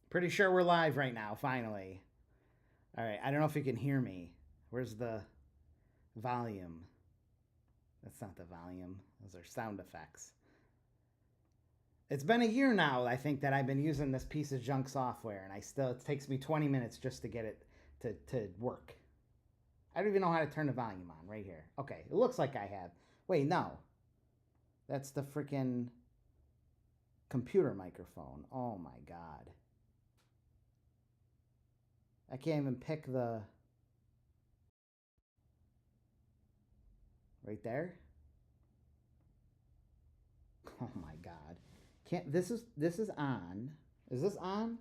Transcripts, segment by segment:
Pretty sure we're live right now, finally. All right, I don't know if you can hear me. Where's the volume? That's not the volume. Those are sound effects. It's been a year now, I think, that I've been using this piece of junk software, and it takes me 20 minutes just to get it to work. I don't even know how to turn the volume on right here. Okay, it looks like I have. Wait, no. That's the freaking computer microphone. Oh my God. I can't even pick the... Right there? Oh my God. Can't this is on. Is this on?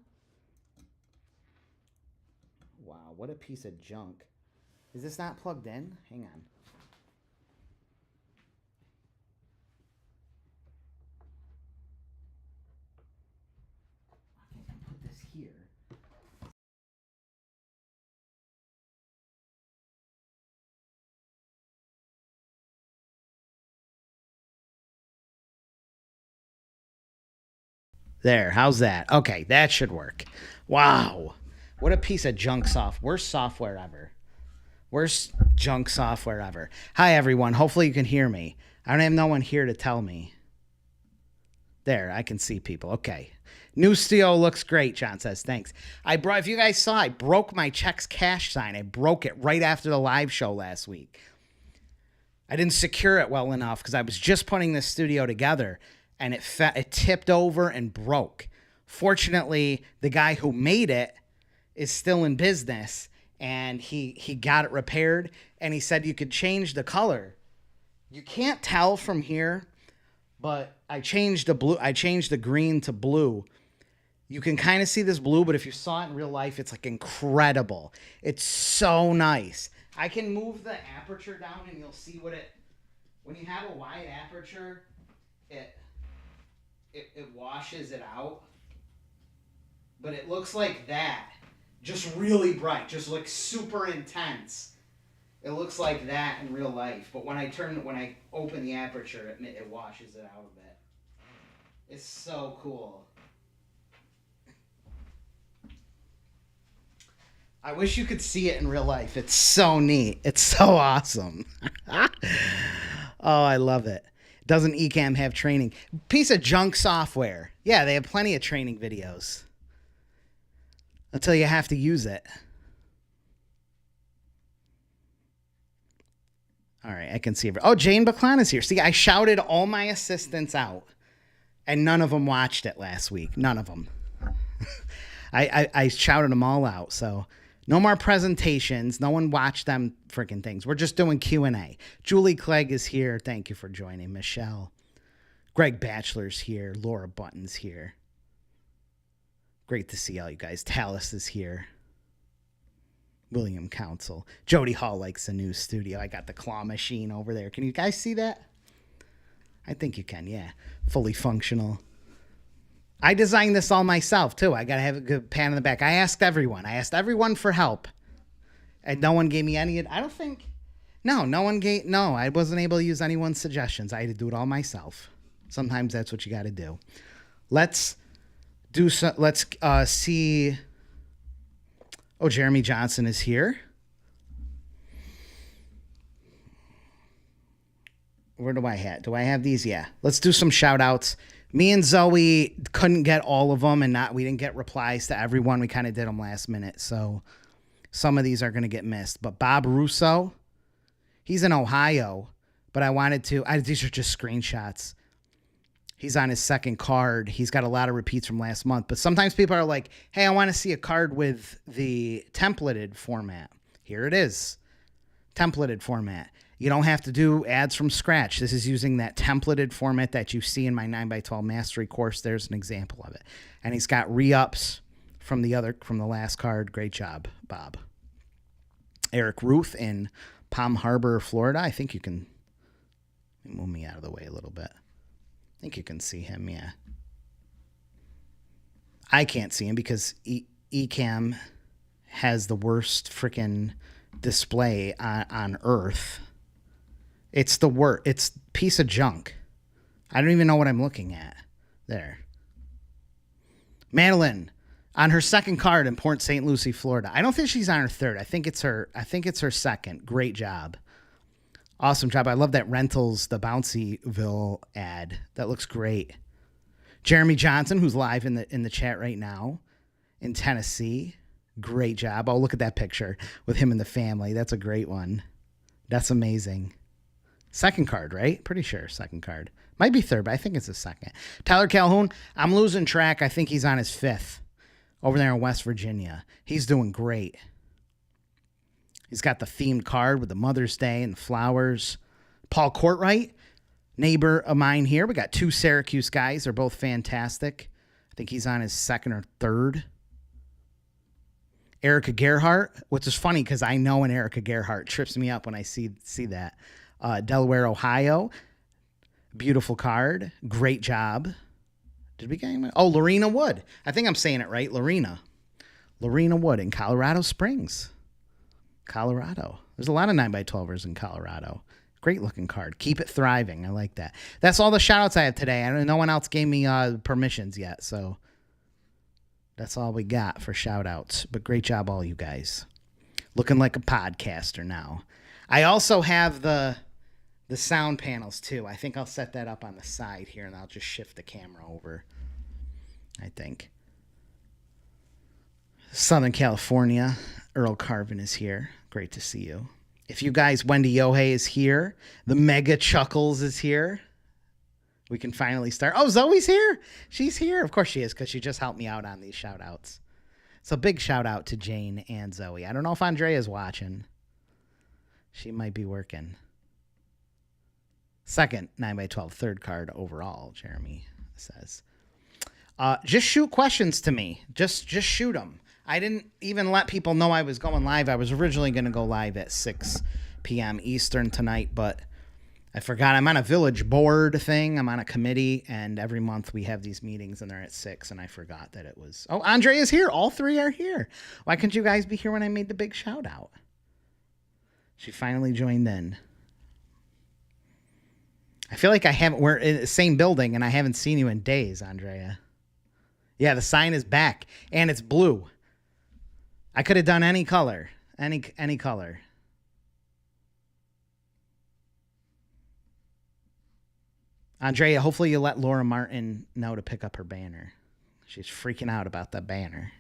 Wow, what a piece of junk. Is this not plugged in? Hang on. I can put this here. There, how's that? Okay, that should work. Wow. What a piece of junk software. Worst software ever. Worst junk software ever. Hi, everyone. Hopefully you can hear me. I don't have no one here to tell me. There, I can see people. Okay. New studio looks great, John says. Thanks. If you guys saw, I broke my checks cash sign. I broke it right after the live show last week. I didn't secure it well enough because I was just putting this studio together, and it tipped over and broke. Fortunately, the guy who made it is still in business, and he got it repaired, and he said you could change the color. You can't tell from here, but I changed the green to blue. You can kind of see this blue, but if you saw it in real life, it's like incredible. It's so nice. I can move the aperture down and you'll see when you have a wide aperture, it washes it out. But it looks like that. Just really bright, just like super intense. It looks like that in real life. But when I open the aperture, it washes it out a bit. It's so cool. I wish you could see it in real life. It's so neat. It's so awesome. Oh, I love it. Doesn't Ecamm have training? Piece of junk software. Yeah, they have plenty of training videos. Until you have to use it. All right, I can see it. Oh, Jane Baclan is here. See, I shouted all my assistants out, and none of them watched it last week. None of them. I shouted them all out, so... No more presentations. No one watched them freaking things. We're just doing Q&A. Julie Clegg is here. Thank you for joining. Michelle. Greg Batchelor's here. Laura Button's here. Great to see all you guys. Tallis is here. William Council. Jody Hall likes the new studio. I got the claw machine over there. Can you guys see that? I think you can, yeah. Fully functional. I designed this all myself, too. I got to have a good pat on the back. I asked everyone for help. And no one gave me any... I don't think... No, I wasn't able to use anyone's suggestions. I had to do it all myself. Sometimes that's what you got to do. Let's see... Oh, Jeremy Johnson is here. Where do I have? Do I have these? Yeah. Let's do some shout outs. Me and Zoe couldn't get all of them, and we didn't get replies to everyone. We kind of did them last minute, so some of these are going to get missed. But Bob Russo, he's in Ohio, but these are just screenshots. He's on his second card. He's got a lot of repeats from last month. But sometimes people are like, hey, I want to see a card with the templated format. Here it is. Templated format. You don't have to do ads from scratch. This is using that templated format that you see in my 9x12 mastery course. There's an example of it. And he's got re-ups from the last card. Great job, Bob. Eric Ruth in Palm Harbor, Florida. I think you can move me out of the way a little bit. I think you can see him, yeah. I can't see him because Ecamm has the worst freaking display on Earth. It's the worst. It's a piece of junk. I don't even know what I'm looking at. There. Madeline, On her second card in Port St. Lucie, Florida. I don't think she's on her third. I think it's her second. Great job. Awesome job. I love that Rentals, the Bouncyville ad. That looks great. Jeremy Johnson, who's live in the chat right now in Tennessee. Great job. Oh, look at that picture with him and the family. That's a great one. That's amazing. Second card, right? Pretty sure second card. Might be third, but I think it's the second. Tyler Calhoun, I'm losing track. I think he's on his fifth over there in West Virginia. He's doing great. He's got the themed card with the Mother's Day and the flowers. Paul Courtwright, neighbor of mine here. We got two Syracuse guys. They're both fantastic. I think he's on his second or third. Erica Gerhart, which is funny because I know an Erica Gerhart. Trips me up when I see that. Delaware, Ohio. Beautiful card. Great job. Did we get him? Oh, Lorena Wood. I think I'm saying it right. Lorena Wood in Colorado Springs. Colorado. There's a lot of 9x12ers in Colorado. Great looking card. Keep it thriving. I like that. That's all the shout outs I have today. No one else gave me permissions yet, so that's all we got for shout outs. But great job, all you guys. Looking like a podcaster now. I also have the sound panels too. I think I'll set that up on the side here and I'll just shift the camera over. I think. Southern California. Earl Carvin is here. Great to see you. If you guys, Wendy Yohei is here. The Mega Chuckles is here. We can finally start. Oh, Zoe's here. She's here. Of course she is because she just helped me out on these shout outs. So big shout out to Jane and Zoe. I don't know if Andrea's watching. She might be working. Second 9x12, third card overall, Jeremy says. Just shoot questions to me. Just shoot them. I didn't even let people know I was going live. I was originally going to go live at 6 p.m. Eastern tonight, but I forgot. I'm on a village board thing. I'm on a committee, and every month we have these meetings, and they're at 6, and I forgot that it was... Oh, Andre is here. All three are here. Why couldn't you guys be here when I made the big shout-out? She finally joined in. I feel like we're in the same building, and I haven't seen you in days, Andrea. Yeah, the sign is back, and it's blue. I could have done any color. Any color. Andrea, hopefully you let Laura Martin know to pick up her banner. She's freaking out about the banner.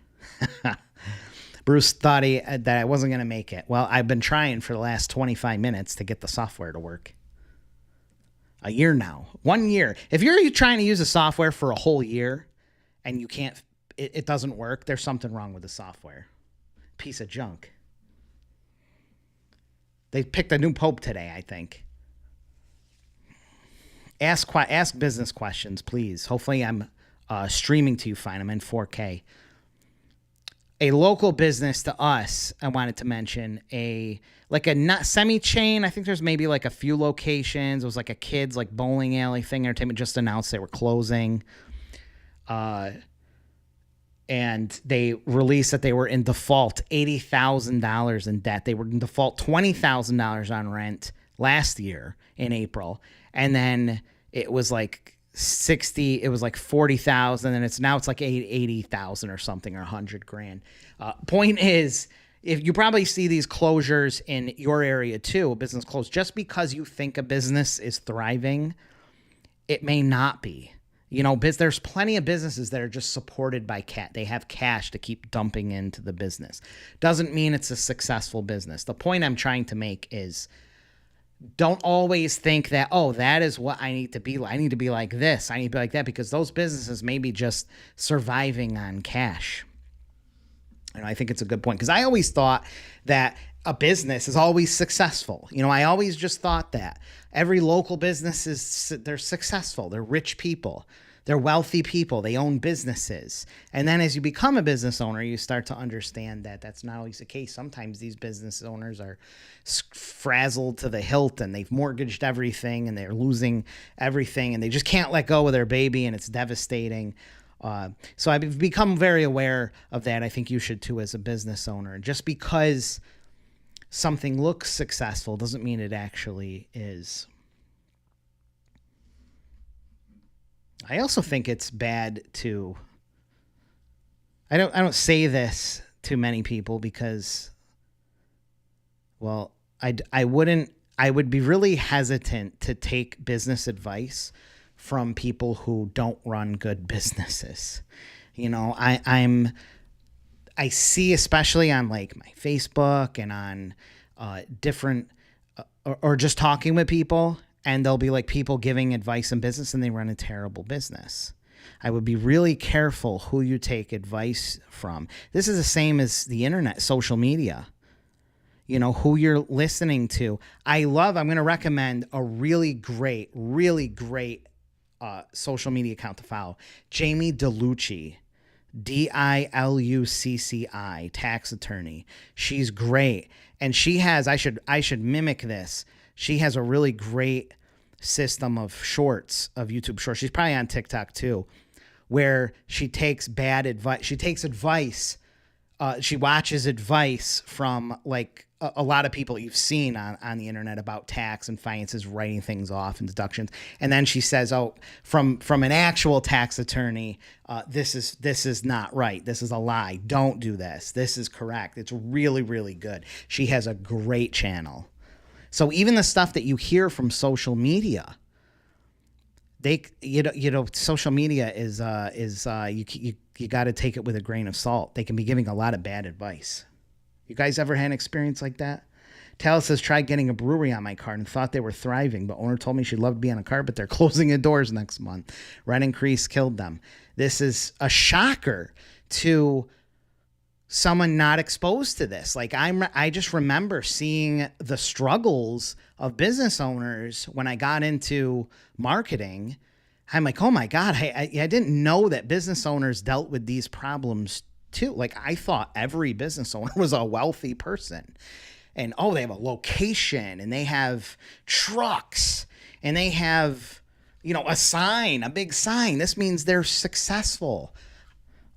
Bruce thought that I wasn't going to make it. Well, I've been trying for the last 25 minutes to get the software to work. A year now. 1 year. If you're trying to use a software for a whole year and you can't, it doesn't work, there's something wrong with the software. Piece of junk. They picked a new pope today, I think. Ask business questions, please. Hopefully I'm streaming to you fine. I'm in 4K. A local business to us, I wanted to mention, not semi-chain. I think there's maybe like a few locations. It was like a kids like bowling alley thing. Entertainment just announced they were closing. And they released that they were in default $80,000 in debt. They were in default $20,000 on rent last year in April. And then it was like 60, it was like 40,000, and it's like 80,000 or something, or 100 grand. Point is, if you probably see these closures in your area too, a business closed, just because you think a business is thriving, it may not be. You know, there's plenty of businesses that are just supported by cash. They have cash to keep dumping into the business. Doesn't mean it's a successful business. The point I'm trying to make is, don't always think that, oh, that is what I need to be like. I need to be like this. I need to be like that, because those businesses may be just surviving on cash. And I think it's a good point, because I always thought that a business is always successful. You know, I always just thought that every local business they're successful. They're rich people. They're wealthy people. They own businesses. And then as you become a business owner, you start to understand that that's not always the case. Sometimes these business owners are frazzled to the hilt, and they've mortgaged everything, and they're losing everything, and they just can't let go of their baby, and it's devastating. So I've become very aware of that. I think you should too, as a business owner. Just because something looks successful doesn't mean it actually is. I also think it's bad to I don't say this to many people because, well, I would be really hesitant to take business advice from people who don't run good businesses. I see, especially on like my Facebook and on different or just talking with people, and there'll be like people giving advice in business and they run a terrible business. I would be really careful who you take advice from. This is the same as the internet, social media. Who you're listening to. I'm going to recommend a really great social media account to follow. Jamie DiLucci, DILUCCI, tax attorney. She's great. And she has, I should mimic this. She has a really great system of shorts, of YouTube shorts. She's probably on TikTok too, where she takes bad advice. She takes advice. She watches advice from like a lot of people you've seen on the internet about tax and finances, writing things off and deductions. And then she says, oh, from an actual tax attorney, this is not right. This is a lie. Don't do this. This is correct. It's really, really good. She has a great channel. So even the stuff that you hear from social media, social media is you got to take it with a grain of salt. They can be giving a lot of bad advice. You guys ever had an experience like that? Tal says, tried getting a brewery on my card and thought they were thriving, but owner told me she'd love to be on a card, but they're closing the doors next month. Rent increase killed them. This is a shocker to someone not exposed to this. Like I just remember seeing the struggles of business owners when I got into marketing. I'm like, oh my God, I didn't know that business owners dealt with these problems too. Like I thought every business owner was a wealthy person, and they have a location and they have trucks and they have, a big sign. This means they're successful.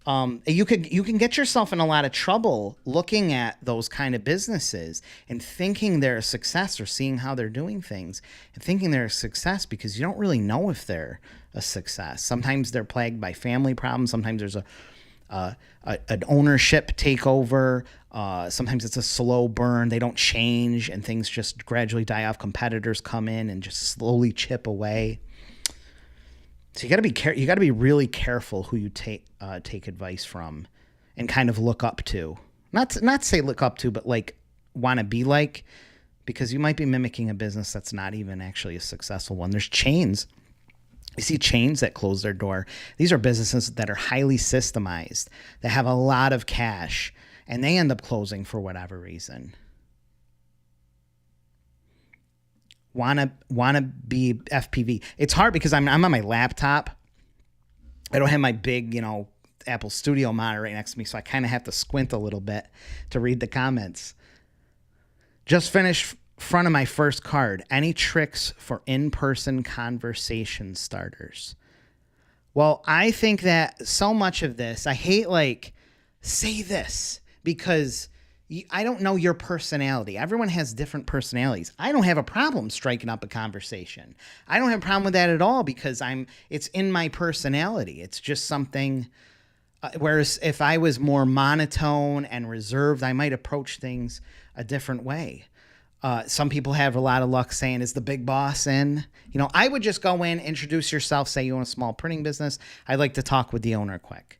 You can get yourself in a lot of trouble looking at those kind of businesses and thinking they're a success, or seeing how they're doing things and thinking they're a success, because you don't really know if they're a success. Sometimes they're plagued by family problems. Sometimes there's an ownership takeover. Sometimes it's a slow burn. They don't change and things just gradually die off. Competitors come in and just slowly chip away. So you got to be really careful who you take advice from and kind of look up to. Not say look up to, but like want to be like, because you might be mimicking a business that's not even actually a successful one. There's chains. You see chains that close their door. These are businesses that are highly systemized, that have a lot of cash, and they end up closing for whatever reason. Wanna be FPV. It's hard because I'm on my laptop. I don't have my big, Apple Studio monitor right next to me, so I kind of have to squint a little bit to read the comments. Just finished front of my first card. Any tricks for in-person conversation starters? Well, I think that so much of this, I hate like, say this, because I don't know your personality. Everyone has different personalities. I don't have a problem striking up a conversation. I don't have a problem with that at all, because it's in my personality. It's just something, whereas if I was more monotone and reserved, I might approach things a different way. Some people have a lot of luck saying, is the big boss in? I would just go in, introduce yourself, say you own a small printing business. I'd like to talk with the owner quick.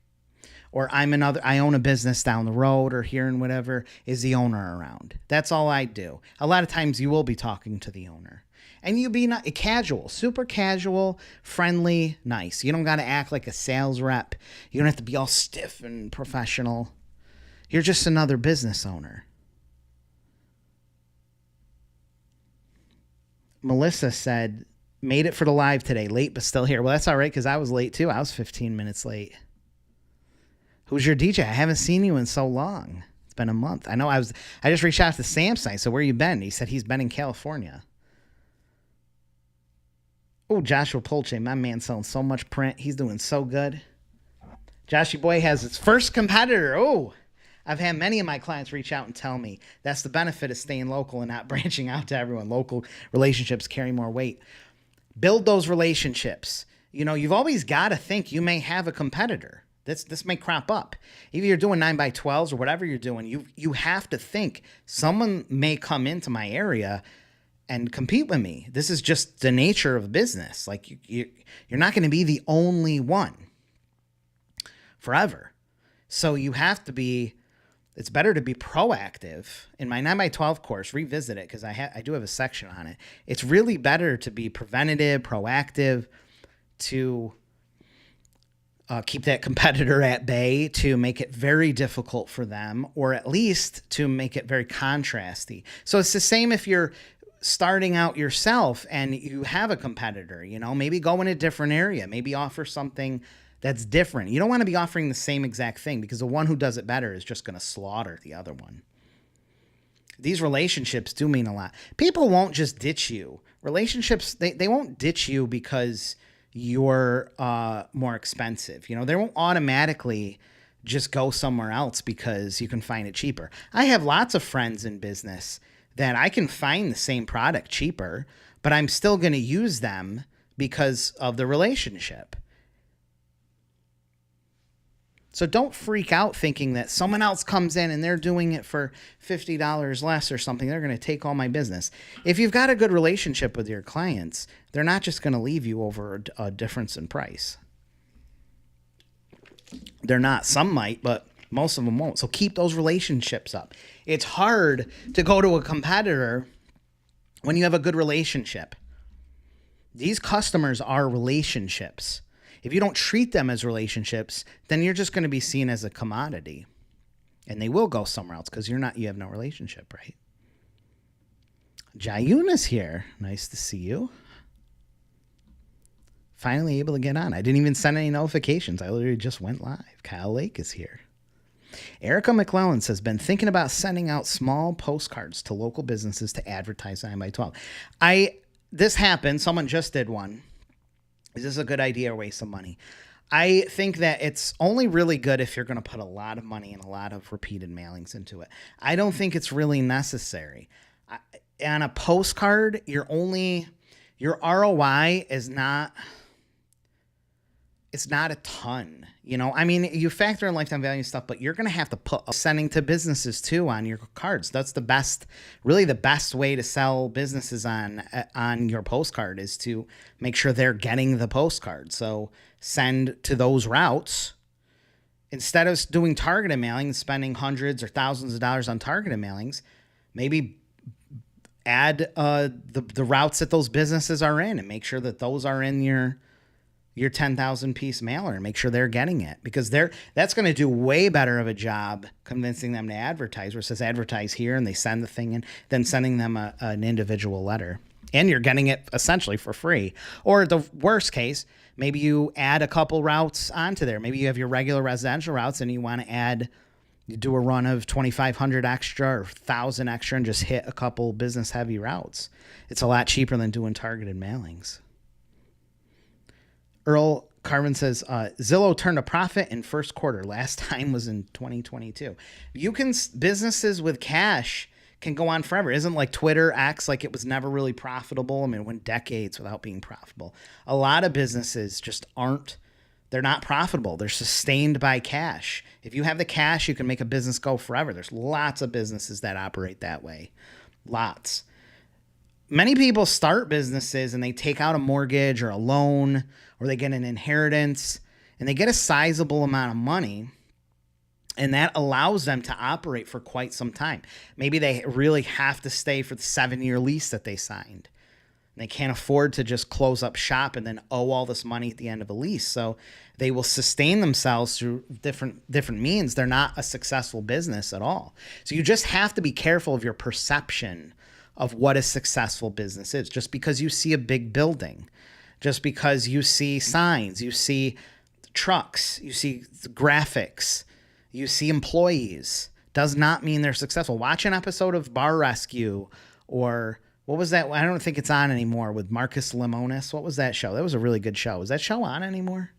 Or I own a business down the road or here and whatever. Is the owner around? That's all I do. A lot of times you will be talking to the owner. And you be not casual, super casual, friendly, nice. You don't got to act like a sales rep. You don't have to be all stiff and professional. You're just another business owner. Melissa said, made it for the live today. Late, but still here. Well, that's all right, because I was late too. I was 15 minutes late. Who's your DJ? I haven't seen you in so long. It's been a month. I know I just reached out to Samsung. So where you been? He said he's been in California. Oh, Joshua Polche, my man, selling so much print. He's doing so good. Joshy boy has his first competitor. Oh, I've had many of my clients reach out and tell me that's the benefit of staying local and not branching out to everyone. Local relationships carry more weight. Build those relationships. You've always got to think you may have a competitor. This may crop up. Either you're doing 9x12s or whatever you're doing, you have to think someone may come into my area and compete with me. This is just the nature of business. Like you're not going to be the only one forever. So you have to be, it's better to be proactive. In my 9x12 course, revisit it because I do have a section on it. It's really better to be preventative, proactive, to keep that competitor at bay, to make it very difficult for them, or at least to make it very contrasty. So it's the same if you're starting out yourself and you have a competitor, maybe go in a different area, maybe offer something that's different. You don't want to be offering the same exact thing because the one who does it better is just going to slaughter the other one. These relationships do mean a lot. People won't just ditch you. Relationships, they won't ditch you because you're more expensive. They won't automatically just go somewhere else because you can find it cheaper. I have lots of friends in business that I can find the same product cheaper, but I'm still going to use them because of the relationship. So don't freak out thinking that someone else comes in and they're doing it for $50 less or something. They're going to take all my business. If you've got a good relationship with your clients, they're not just going to leave you over a difference in price. They're not. Some might, but most of them won't. So keep those relationships up. It's hard to go to a competitor when you have a good relationship. These customers are relationships. If you don't treat them as relationships, then you're just going to be seen as a commodity. And they will go somewhere else because you have no relationship, right? Jayuna's here. Nice to see you. Finally able to get on. I didn't even send any notifications. I literally just went live. Kyle Lake is here. Erica McClellan says, been thinking about sending out small postcards to local businesses to advertise 9x12. This happened. Someone just did one. Is this a good idea or waste of money? I think that it's only really good if you're going to put a lot of money and a lot of repeated mailings into it. I don't think it's really necessary. On a postcard, your ROI is not, it's not a ton. You factor in lifetime value and stuff, but you're going to have to put sending to businesses too on your cards. That's the best way to sell businesses on your postcard is to make sure they're getting the postcard. So send to those routes instead of doing targeted mailing, spending hundreds or thousands of dollars on targeted mailings. Maybe add the routes that those businesses are in and make sure that those are in your 10,000 piece mailer and make sure they're getting it, because that's going to do way better of a job convincing them to advertise, where it says advertise here and they send the thing in, then sending them an individual letter, and you're getting it essentially for free. Or the worst case, maybe you add a couple routes onto there. Maybe you have your regular residential routes and you want to you do a run of 2,500 extra or 1,000 extra and just hit a couple business heavy routes. It's a lot cheaper than doing targeted mailings. Earl Carvin says, Zillow turned a profit in first quarter. Last time was in 2022. Businesses with cash can go on forever. It isn't like Twitter acts like it was never really profitable. I mean, it went decades without being profitable. A lot of businesses just they're not profitable. They're sustained by cash. If you have the cash, you can make a business go forever. There's lots of businesses that operate that way. Lots. Many people start businesses and they take out a mortgage or a loan, or they get an inheritance and they get a sizable amount of money, and that allows them to operate for quite some time. Maybe they really have to stay for the 7-year lease that they signed. They can't afford to just close up shop and then owe all this money at the end of a lease. So they will sustain themselves through different means. They're not a successful business at all. So you just have to be careful of your perception of what a successful business is. Just because you see a big building, just because you see signs, you see trucks, you see graphics, you see employees, does not mean they're successful. Watch an episode of Bar Rescue, or what was that? I don't think it's on anymore, with Marcus Lemonis. What was that show? That was a really good show. Is that show on anymore?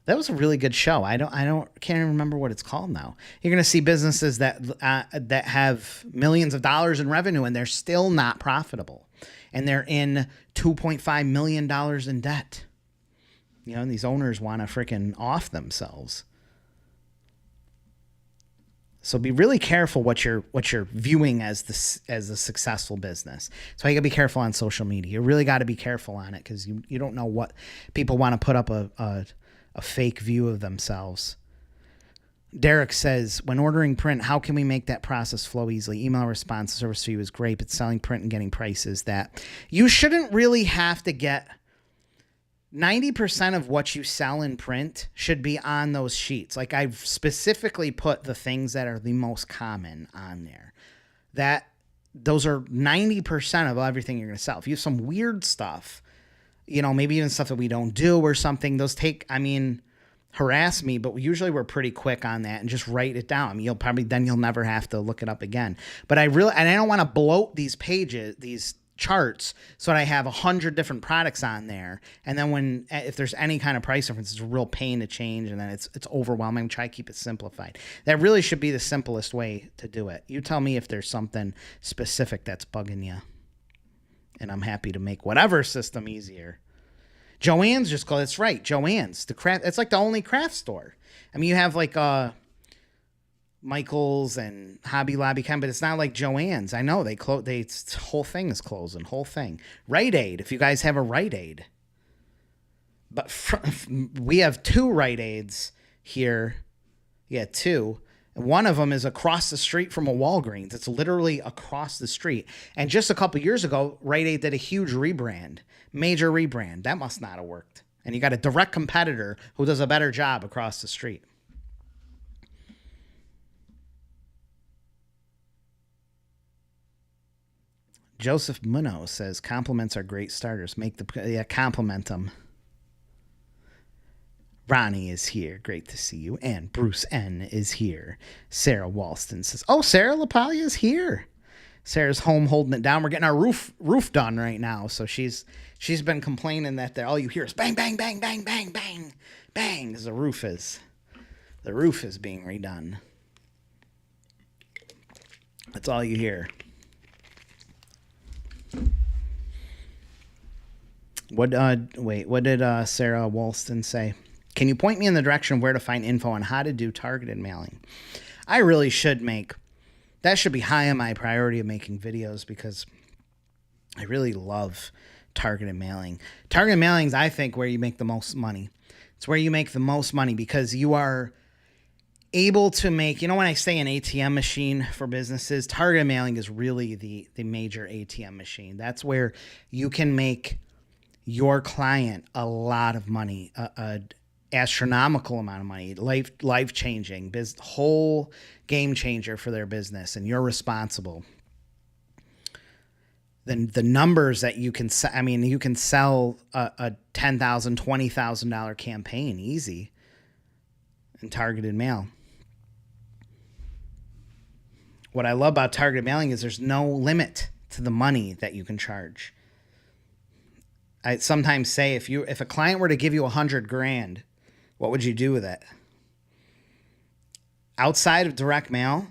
That was a really good show. Can't even remember what it's called now. You're going to see businesses that have millions of dollars in revenue and they're still not profitable, and they're in $2.5 million in debt. You know, and these owners want to freaking off themselves. So be really careful what you're viewing as a successful business. So you got to be careful on social media. You really got to be careful on it because you don't know what people want to put up a fake view of themselves. Derek says, when ordering print, how can we make that process flow easily? Email response service to you is great, but selling print and getting prices that you shouldn't really have to get. 90% of what you sell in print should be on those sheets. Like I've specifically put the things that are the most common on there. Those are 90% of everything you're going to sell. If you have some weird stuff, you know, maybe even stuff that we don't do or something, those take, harass me, but usually we're pretty quick on that and just write it down. You'll never have to look it up again. But I don't want to bloat these pages, these charts, so that I have 100 different products on there. And then if there's any kind of price difference, it's a real pain to change. And then it's overwhelming. Try to keep it simplified. That really should be the simplest way to do it. You tell me if there's something specific that's bugging you. And I'm happy to make whatever system easier. Joann's just called. That's right. Joann's, the craft. It's like the only craft store. I mean, you have like Michael's and Hobby Lobby kind, but it's not like Joann's. I know they close. Whole thing is closing. Whole thing. Rite Aid. If you guys have a Rite Aid, but we have 2 Rite Aids here. Yeah, 2. And one of them is across the street from a Walgreens. It's literally across the street. And just a couple years ago, Rite Aid did a huge rebrand, major rebrand. That must not have worked. And you got a direct competitor who does a better job across the street. Joseph Munoz says, compliments are great starters. Compliment them. Ronnie is here. Great to see you. And Bruce N. is here. Sarah Walston says, oh, Sarah LaPaglia is here. Sarah's home holding it down. We're getting our roof done right now. So she's been complaining that all you hear is bang, bang, bang, bang, bang, bang, bang, because the roof is being redone. That's all you hear. What did Sarah Walston say? Can you point me in the direction of where to find info on how to do targeted mailing? I really should that should be high on my priority of making videos because I really love targeted mailing. Targeted mailing is, I think, where you make the most money. It's where you make the most money because you are able to make, when I say an ATM machine for businesses, targeted mailing is really the major ATM machine. That's where you can make your client a lot of money, a astronomical amount of money, life-changing, whole game changer for their business, and you're responsible. Then the numbers that you can sell, you can sell a $10,000, $20,000 campaign easy in targeted mail. What I love about targeted mailing is there's no limit to the money that you can charge. I sometimes say if a client were to give you $100,000, what would you do with it? Outside of direct mail,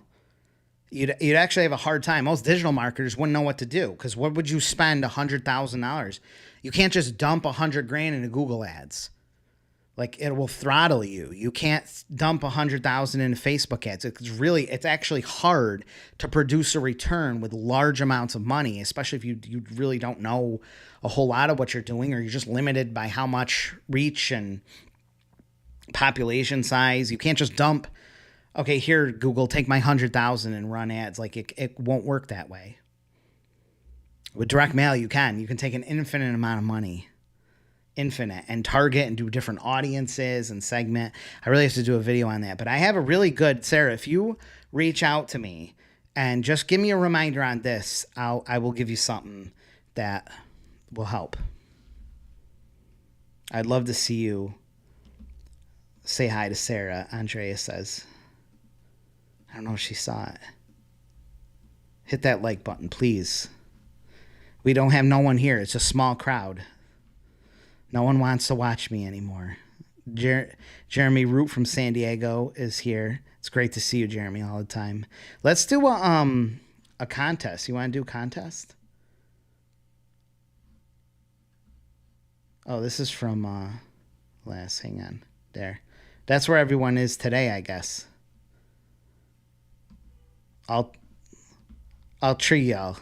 you'd actually have a hard time. Most digital marketers wouldn't know what to do because what would you spend $100,000? You can't just dump $100,000 into Google ads. Like, it will throttle you. You can't dump $100,000 into Facebook ads. It's actually hard to produce a return with large amounts of money, especially if you really don't know a whole lot of what you're doing, or you're just limited by how much reach and population size. You can't just dump, okay, here, Google, take my 100,000 and run ads. Like, it won't work that way. With direct mail, you can take an infinite amount of money. Infinite, and target and do different audiences and segment. I really have to do a video on that, but I have a really good, Sarah, if you reach out to me and just give me a reminder on this, I will give you something that will help. I'd love to see you. Say hi to Sarah, Andrea says. I don't know if she saw it. Hit that like button, please. We don't have no one here. It's a small crowd. No one wants to watch me anymore. Jeremy Root from San Diego is here. It's great to see you, Jeremy, all the time. Let's do a contest. You want to do a contest? Oh, this is from last. Hang on. There. That's where everyone is today, I guess. I'll treat y'all.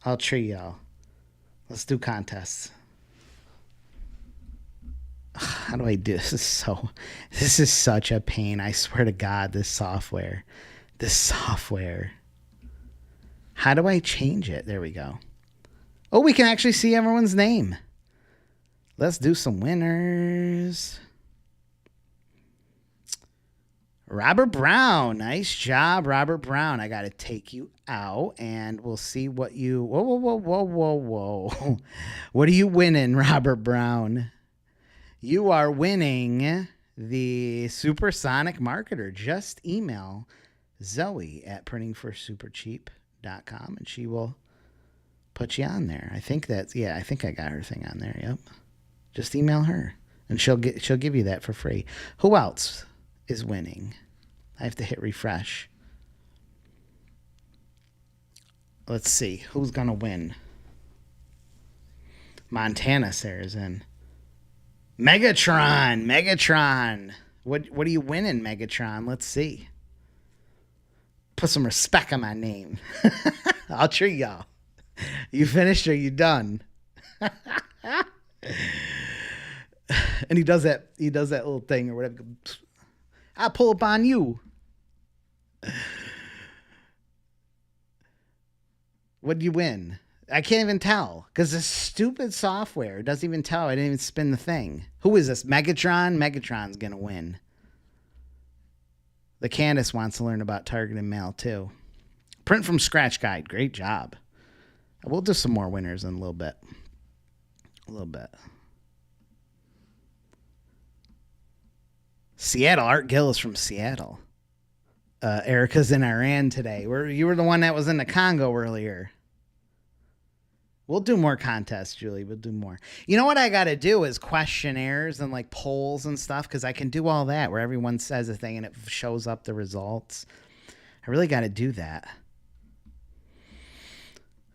Let's do contests. How do I do this? This is such a pain. I swear to God, this software. How do I change it? There we go. Oh, we can actually see everyone's name. Let's do some winners. Robert Brown. Nice job, Robert Brown. I got to take you out and we'll see what you... Whoa. What are you winning, Robert Brown? You are winning the Supersonic Marketer. Just email Zoe at printingforsupercheap.com and she will put you on there. I think I got her thing on there. Yep. Just email her and she'll give you that for free. Who else is winning? I have to hit refresh. Let's see who's gonna win. Montana Sarah's in. Megatron. What are you winning, Megatron? Let's see. Put some respect on my name. I'll treat y'all. You finished or you done? And he does that little thing or whatever. I'll pull up on you. What'd you win? I can't even tell because this stupid software doesn't even tell. I didn't even spin the thing. Who is this? Megatron? Megatron's going to win. The Candace wants to learn about targeted mail too. Print from scratch guide. Great job. We'll do some more winners in a little bit. Seattle. Art Gill is from Seattle. Erica's in Iran today. You were the one that was in the Congo earlier. We'll do more contests, Julie. We'll do more. You know what I got to do is questionnaires and like polls and stuff because I can do all that where everyone says a thing and it shows up the results. I really got to do that.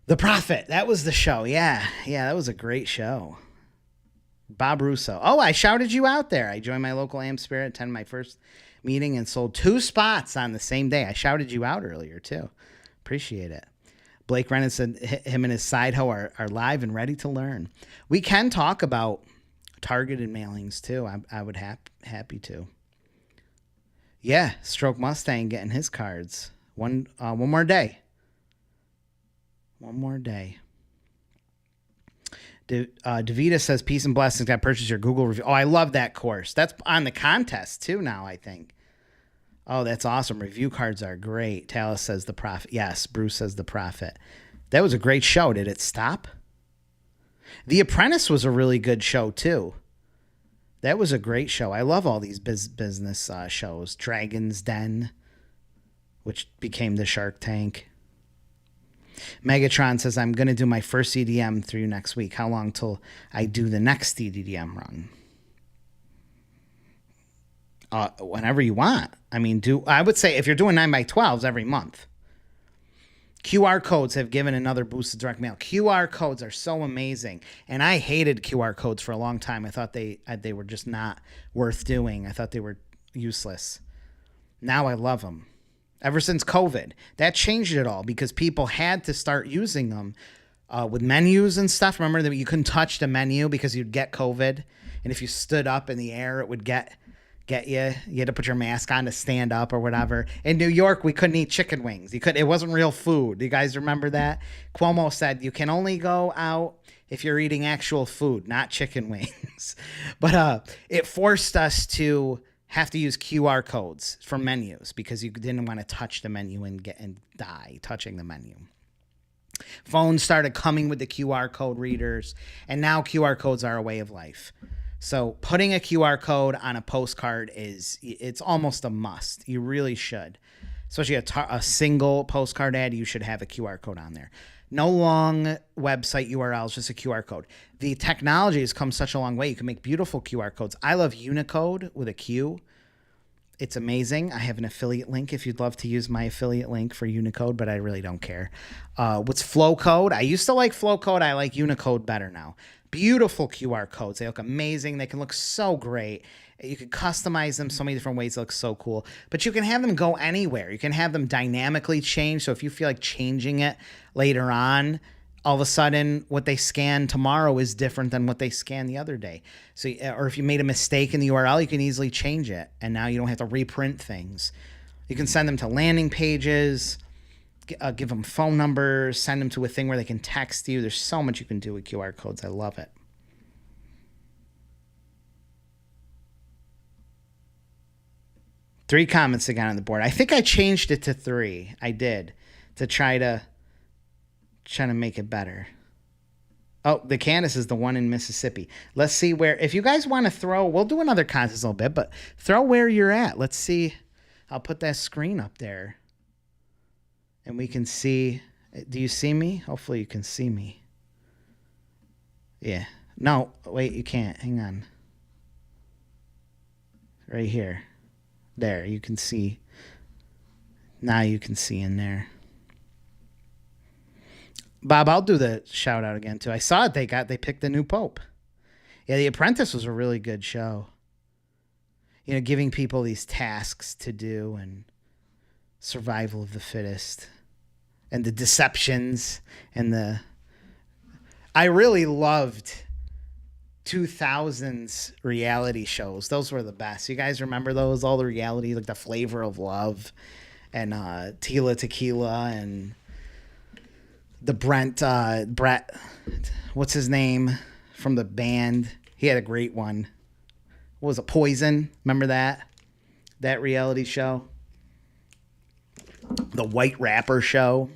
The Prophet. That was the show. Yeah, that was a great show. Bob Russo. Oh, I shouted you out there. I joined my local AM Spirit, attended my first meeting, and sold 2 spots on the same day. I shouted you out earlier, too. Appreciate it. Blake Rennan said him and his side hoe are live and ready to learn. We can talk about targeted mailings, too. I would happy to. Yeah, Stroke Mustang getting his cards. One more day. One more day. Davita says, peace and blessings. I purchased your Google review. Oh, I love that course. That's on the contest, too, now, I think. Oh, that's awesome. Review cards are great. Talis says The Prophet. Yes, Bruce says The Prophet. That was a great show. Did it stop? The Apprentice was a really good show, too. That was a great show. I love all these business shows. Dragon's Den, which became the Shark Tank. Megatron says, I'm going to do my first CDM through next week. How long till I do the next CDM run? Whenever you want. I mean, I would say if you're doing 9x12s every month. QR codes have given another boost to direct mail. QR codes are so amazing. And I hated QR codes for a long time. I thought they were just not worth doing. I thought they were useless. Now I love them. Ever since COVID, that changed it all because people had to start using them with menus and stuff. Remember that you couldn't touch the menu because you'd get COVID. And if you stood up in the air, it would get you. You had to put your mask on to stand up or whatever. In New York, we couldn't eat chicken wings. It wasn't real food. You guys remember that? Cuomo said you can only go out if you're eating actual food, not chicken wings. But it forced us to have to use QR codes for menus because you didn't want to touch the menu and die touching the menu. Phones started coming with the QR code readers, and now QR codes are a way of life. So putting a QR code on a postcard it's almost a must. You really should. Especially a single postcard ad, you should have a QR code on there. No long website URLs, just a QR code. The technology has come such a long way. You can make beautiful QR codes. I love Unicode with a Q. It's amazing. I have an affiliate link if you'd love to use my affiliate link for Unicode, but I really don't care. What's Flowcode? I used to like Flowcode. I like Unicode better now. Beautiful QR codes. They look amazing. They can look so great. You can customize them so many different ways. They look so cool. But you can have them go anywhere. You can have them dynamically change. So if you feel like changing it later on, all of a sudden what they scan tomorrow is different than what they scanned the other day. So, or if you made a mistake in the URL, you can easily change it. And now you don't have to reprint things. You can send them to landing pages, give them phone numbers, send them to a thing where they can text you. There's so much you can do with QR codes. I love it. Three comments again on the board. I think I changed it to 3. I did, to try to make it better. Oh, the Candace is the one in Mississippi. Let's see where, if you guys want to throw, we'll do another contest a little bit, but throw where you're at. Let's see. I'll put that screen up there and we can see. Do you see me? Hopefully you can see me. Yeah. No, wait, you can't. Hang on. Right here. There, you can see. Now you can see in there. Bob, I'll do the shout out again too. I saw it. They picked the new pope. Yeah, The Apprentice was a really good show. You know, giving people these tasks to do and survival of the fittest and the deceptions and I really loved 2000s reality shows. Those were the best. You guys remember those? All the reality, like The Flavor of Love and Tila Tequila and the Brett, what's his name from the band? He had a great one. What was it? Poison. Remember that reality show? The White Rapper Show.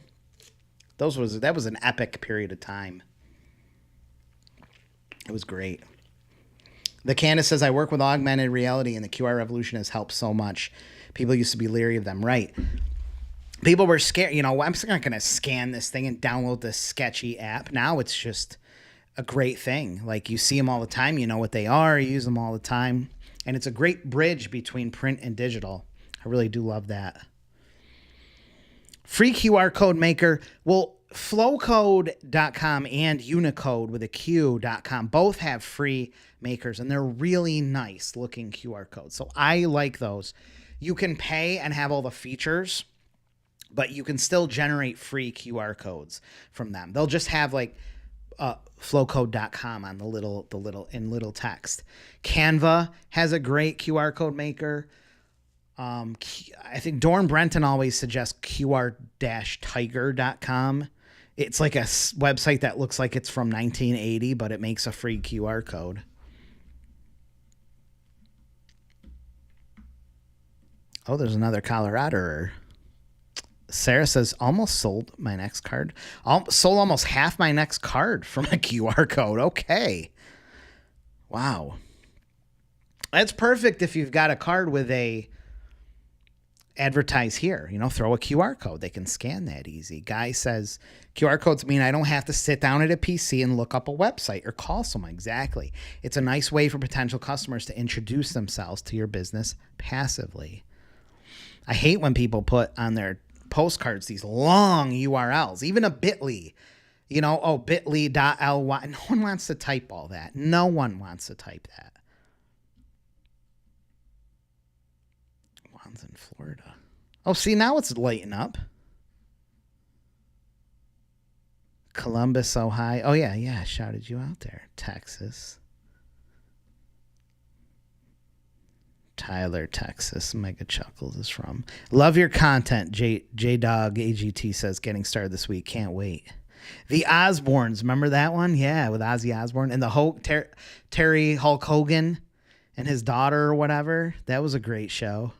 That was an epic period of time. It was great. The Candace says, I work with augmented reality and the QR revolution has helped so much. People used to be leery of them. Right. People were scared. You know, I'm not going to scan this thing and download this sketchy app. Now it's just a great thing. Like, you see them all the time. You know what they are. You use them all the time. And it's a great bridge between print and digital. I really do love that. Free QR code maker. Well, flowcode.com and Unicode with a Q.com both have free makers, and they're really nice looking QR codes. So I like those. You can pay and have all the features, but you can still generate free QR codes from them. They'll just have like flowcode.com on the little text. Canva has a great QR code maker. I think Dorn Brenton always suggests QR-tiger.com. It's like a website that looks like it's from 1980, but it makes a free QR code. Oh, there's another Colorado. Sarah says, almost sold my next card. Sold almost half my next card from a QR code. Okay. Wow. That's perfect if you've got a card with a advertise here, you know, throw a QR code. They can scan that easy. Guy says, QR codes mean I don't have to sit down at a PC and look up a website or call someone. Exactly. It's a nice way for potential customers to introduce themselves to your business passively. I hate when people put on their postcards these long URLs, even a bit.ly, you know, oh, bit.ly.ly. No one wants to type all that. No one wants to type that. Juan's in Florida. Oh, see, now it's lighting up. Columbus, Ohio. Oh, yeah, I shouted you out there. Texas. Tyler, Texas. Mega Chuckles is from. Love your content. J-Dog AGT says, getting started this week. Can't wait. The Osbournes. Remember that one? Yeah, with Ozzy Osbourne. And the Terry Hulk Hogan and his daughter or whatever. That was a great show.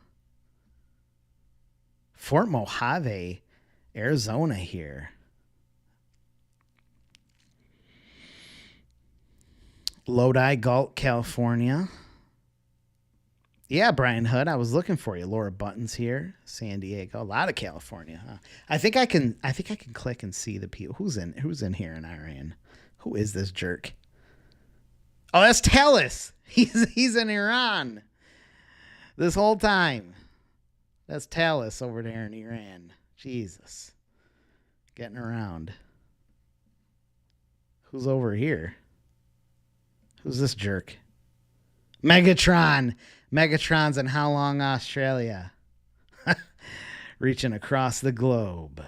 Fort Mojave, Arizona here. Lodi Galt, California. Yeah, Brian Hood, I was looking for you. Laura Buttons here, San Diego. A lot of California, huh? I think I can click and see the people. Who's in here in Iran? Who is this jerk? Oh, that's Talis. He's in Iran. This whole time. That's Talis over there in Iran. Jesus. Getting around. Who's over here? Who's this jerk? Megatron. Megatron's in How Long, Australia. Reaching across the globe.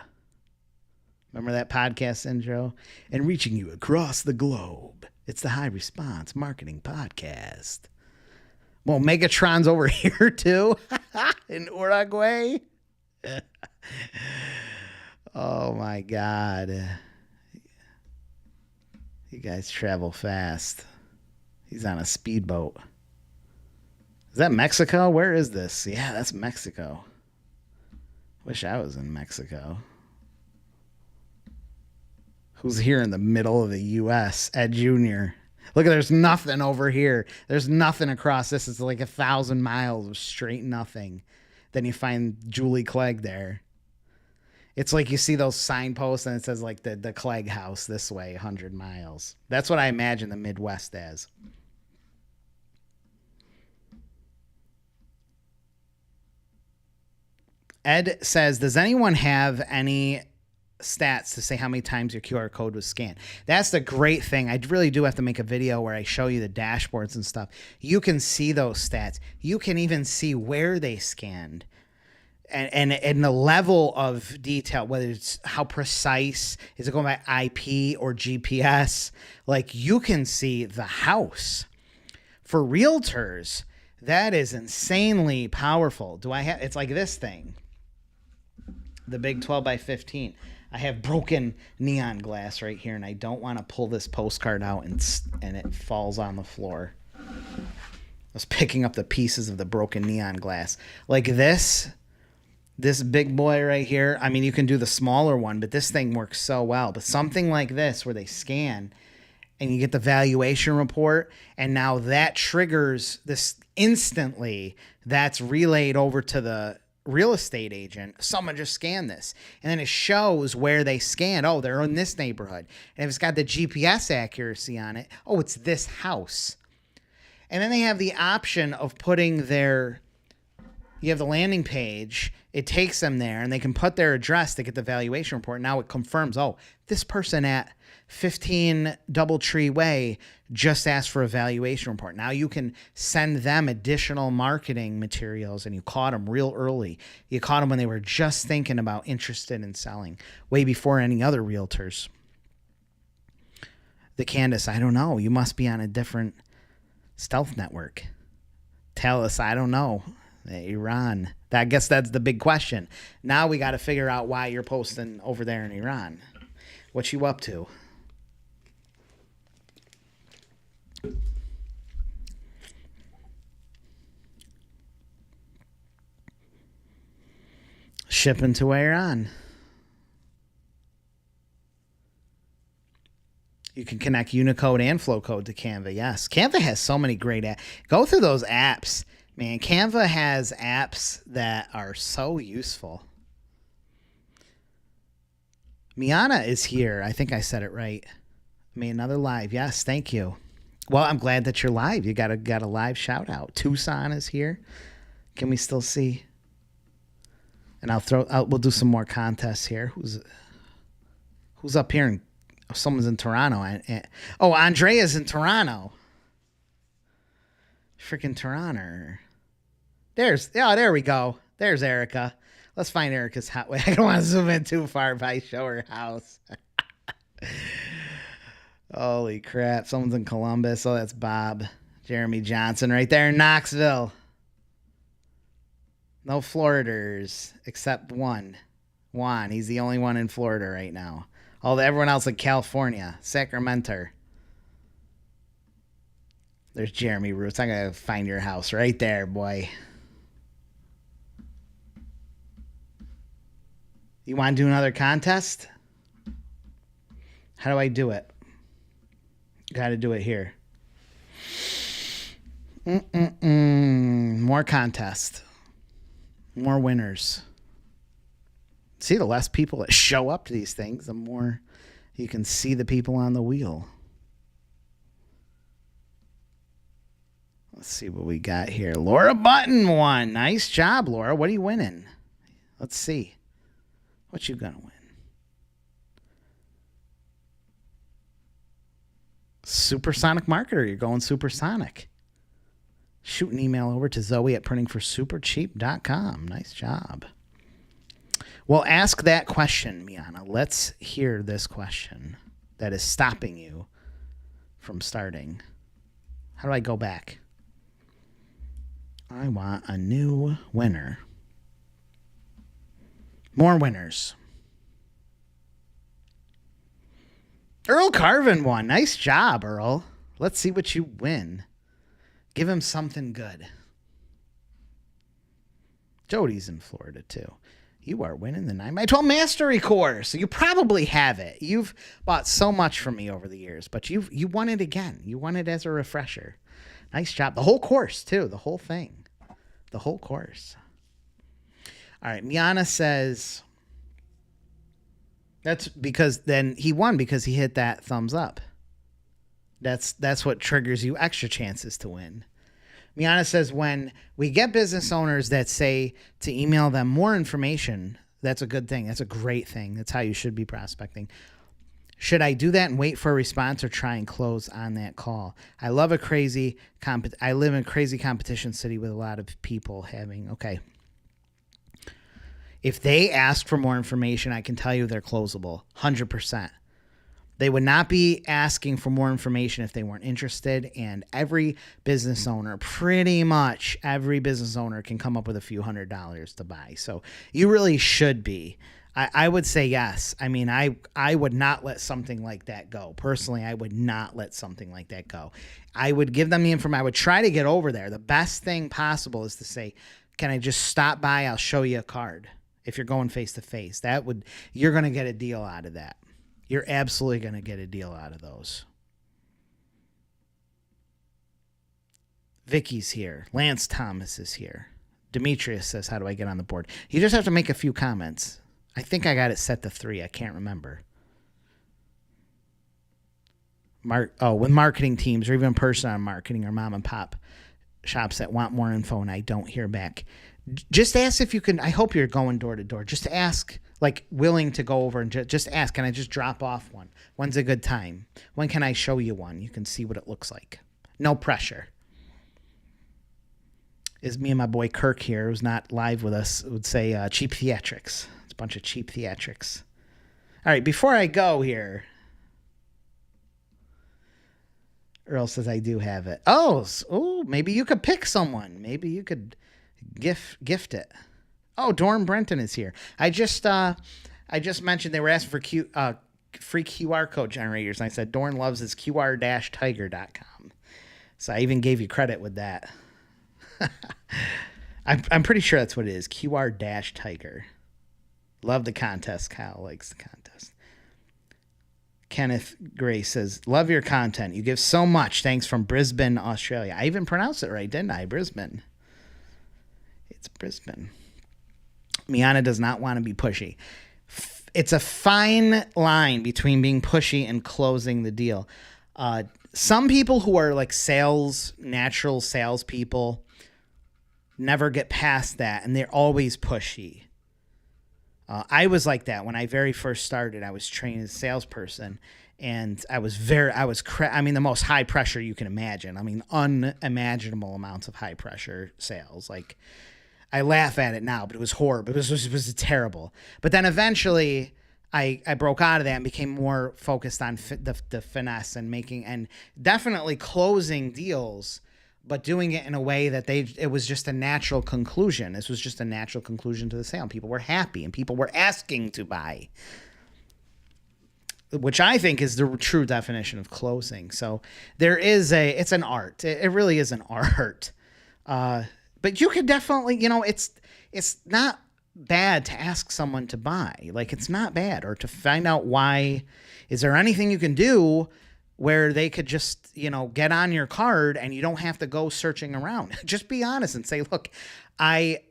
Remember that podcast intro? And reaching you across the globe. It's the High Response Marketing Podcast. Well, Megatron's over here too. In Uruguay. Oh my God. You guys travel fast. He's on a speedboat. Is that Mexico? Where is this? Yeah, that's Mexico. Wish I was in Mexico. Who's here in the middle of the U.S.? Ed Jr. Look, there's nothing over here. There's nothing across this. It's like 1,000 miles of straight nothing. Then you find Julie Clegg there. It's like you see those signposts and it says like the Clegg house this way, 100 miles. That's what I imagine the Midwest as. Ed says, does anyone have any stats to say how many times your QR code was scanned? That's the great thing. I really do have to make a video where I show you the dashboards and stuff. You can see those stats. You can even see where they scanned. And the level of detail, whether it's how precise, is it going by IP or GPS? Like, you can see the house. For realtors, that is insanely powerful. It's like this thing, the big 12 by 15. I have broken neon glass right here, and I don't want to pull this postcard out and it falls on the floor. I was picking up the pieces of the broken neon glass. Like this big boy right here. I mean, you can do the smaller one, but this thing works so well. But something like this where they scan and you get the valuation report, and now that triggers this instantly. That's relayed over to the real estate agent. Someone just scanned this, and then it shows where they scanned. Oh, they're in this neighborhood, and if it's got the GPS accuracy on it, oh, it's this house. And then they have the option of putting you have the landing page, it takes them there, and they can put their address to get the valuation report. Now it confirms, oh, this person at 15 Doubletree Way just asked for a valuation report. Now you can send them additional marketing materials, and you caught them real early. You caught them when they were just thinking about interested in selling, way before any other realtors. The Candace, I don't know. You must be on a different stealth network. Tell us, I don't know. Iran. I guess that's the big question. Now we got to figure out why you're posting over there in Iran. What you up to? Shipping to Iran. You can connect Unicode and Flowcode to Canva. Yes. Canva has so many great apps. Go through those apps. Man, Canva has apps that are so useful. Miana is here. I think I said it right. Another live. Yes, thank you. Well, I'm glad that you're live. You got a live shout out. Tucson is here. Can we still see? And we'll do some more contests here. Who's up here? Someone's in Toronto. Oh, Andrea's in Toronto. Freaking Toronto. There we go. There's Erica. Let's find Erica's house. I don't want to zoom in too far if I show her house. Holy crap. Someone's in Columbus. Oh, that's Bob. Jeremy Johnson right there in Knoxville. No Floriders except one. Juan. He's the only one in Florida right now. Everyone else in California. Sacramento. There's Jeremy Roots. I'm going to find your house right there, boy. You want to do another contest? How do I do it? Got to do it here. More contest. More winners. See, the less people that show up to these things, the more you can see the people on the wheel. Let's see what we got here. Laura Button won. Nice job, Laura. What are you winning? Let's see. What you gonna win? Supersonic marketer. You're going supersonic. Shoot an email over to Zoe at printingforsupercheap.com. Nice job. Well, ask that question, Miana. Let's hear this question that is stopping you from starting. How do I go back? I want a new winner. More winners. Earl Carvin won. Nice job, Earl. Let's see what you win. Give him something good. Jody's in Florida, too. You are winning the 9x12 Mastery course. You probably have it. You've bought so much from me over the years, but you won it again. You won it as a refresher. Nice job. The whole course, too. The whole thing. The whole course. All right. Miana says that's because then he won because he hit that thumbs up. That's what triggers you extra chances to win. Miana says when we get business owners that say to email them more information, that's a good thing. That's a great thing. That's how you should be prospecting. Should I do that and wait for a response or try and close on that call? I live in a crazy competition city with a lot of people having, okay. If they ask for more information, I can tell you they're closable, 100%. They would not be asking for more information if they weren't interested, and every business owner, pretty much every business owner can come up with a few $100s to buy. So you really should be. I would say yes. I mean, I would not let something like that go. Personally, I would not let something like that go. I would give them the information. I would try to get over there. The best thing possible is to say, can I just stop by? I'll show you a card. If you're going face to face, you're going to get a deal out of that. You're absolutely going to get a deal out of those. Vicky's here. Lance Thomas is here. Demetrius says, how do I get on the board? You just have to make a few comments. I think I got it set to 3. I can't remember. With marketing teams or even person on marketing or mom and pop shops that want more info and I don't hear back. Just ask if you can. I hope you're going door to door. Just ask, like willing to go over and just ask, can I just drop off one? When's a good time? When can I show you one? You can see what it looks like. No pressure. Is me and my boy Kirk here, who's not live with us, would say cheap theatrics. It's a bunch of cheap theatrics. All right, before I go here, Earl says I do have it. Oh, maybe you could pick someone. Maybe you could gift it. Oh, Dorn Brenton is here. I just mentioned they were asking for free QR code generators, and I said Dorn loves his QR-tiger.com. So I even gave you credit with that. I'm pretty sure that's what it is. QR-tiger. Love the contest. Kyle likes the contest. Kenneth Gray says, love your content. You give so much. Thanks from Brisbane, Australia. I even pronounced it right, didn't I? Brisbane. It's Brisbane. Miana does not want to be pushy. It's a fine line between being pushy and closing the deal. Some people who are like natural salespeople never get past that, and they're always pushy. I was like that when I very first started. I was trained as a salesperson, and I was the most high pressure you can imagine. I mean, unimaginable amounts of high pressure sales. Like, I laugh at it now, but it was horrible. It was terrible. But then eventually I broke out of that and became more focused on the finesse and definitely closing deals, but doing it in a way that it was just a natural conclusion. This was just a natural conclusion to the sale. People were happy and people were asking to buy, which I think is the true definition of closing. So it's an art. It really is an art. But you could definitely, it's not bad to ask someone to buy. Like, it's not bad, or to find out why. Is there anything you can do where they could just, get on your card and you don't have to go searching around? Just be honest and say, look,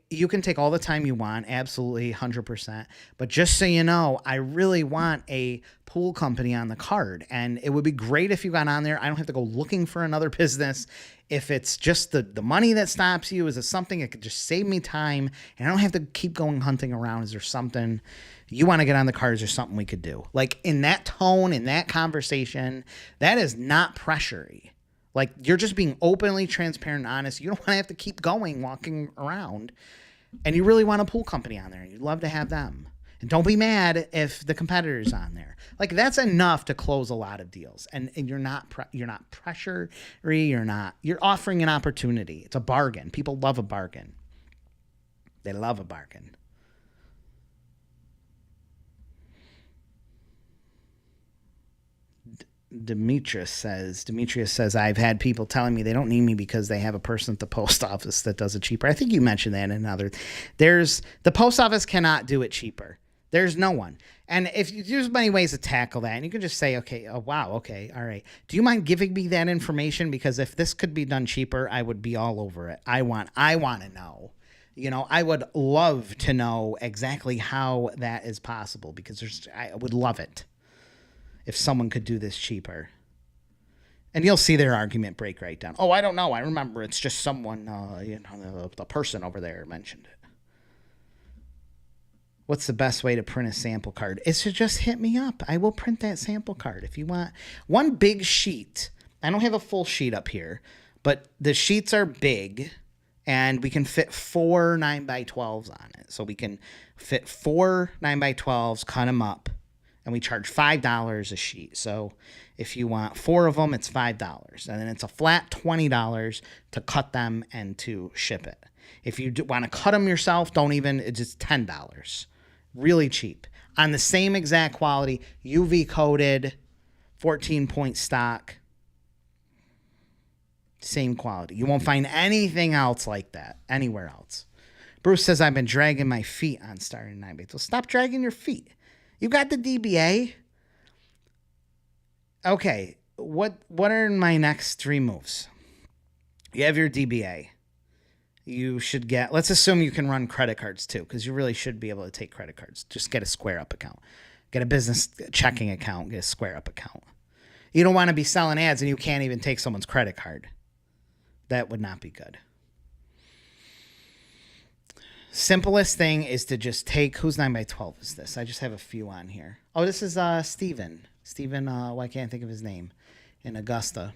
you can take all the time you want, absolutely 100%. But just so you know, I really want a pool company on the card, and it would be great if you got on there. I don't have to go looking for another business. If it's just the money that stops you, is it something that could just save me time and I don't have to keep going hunting around? Is there something you want to get on the cards or something we could do? Like in that tone, in that conversation, that is not pressury. Like you're just being openly transparent and honest. You don't want to have to keep going, walking around. And you really want a pool company on there. You'd love to have them. And don't be mad if the competitor's on there. Like that's enough to close a lot of deals. And you're not pressury. You're offering an opportunity. It's a bargain. People love a bargain. They love a bargain. Demetrius says, I've had people telling me they don't need me because they have a person at the post office that does it cheaper. I think you mentioned that in another. The post office cannot do it cheaper. There's no one. And there's many ways to tackle that. And you can just say, okay, oh, wow, okay, all right. Do you mind giving me that information? Because if this could be done cheaper, I would be all over it. I want to know. I would love to know exactly how that is possible because I would love it if someone could do this cheaper. And you'll see their argument break right down. Oh, I don't know. I remember it's just someone, the person over there mentioned it. What's the best way to print a sample card? Is to just hit me up. I will print that sample card. If you want one big sheet, I don't have a full sheet up here, but the sheets are big and we can fit 4 9x12s on it. So we can fit 4 9x12s, cut them up. And we charge $5 a sheet. So if you want 4 of them, it's $5. And then it's a flat $20 to cut them and to ship it. If you want to cut them yourself, it's just $10. Really cheap. On the same exact quality, UV coated, 14-point stock. Same quality. You won't find anything else like that anywhere else. Bruce says, I've been dragging my feet on starting 9x. So stop dragging your feet. You got the DBA. Okay, what are my next 3 moves? You have your DBA. You should let's assume you can run credit cards too, because you really should be able to take credit cards. Just get a Square Up account. Get a business checking account. Get a Square Up account. You don't want to be selling ads and you can't even take someone's credit card. That would not be good. Simplest thing is to just take, whose 9x12 is this? I just have a few on here. Oh, this is Steven. Steven, why can't I think of his name? In Augusta.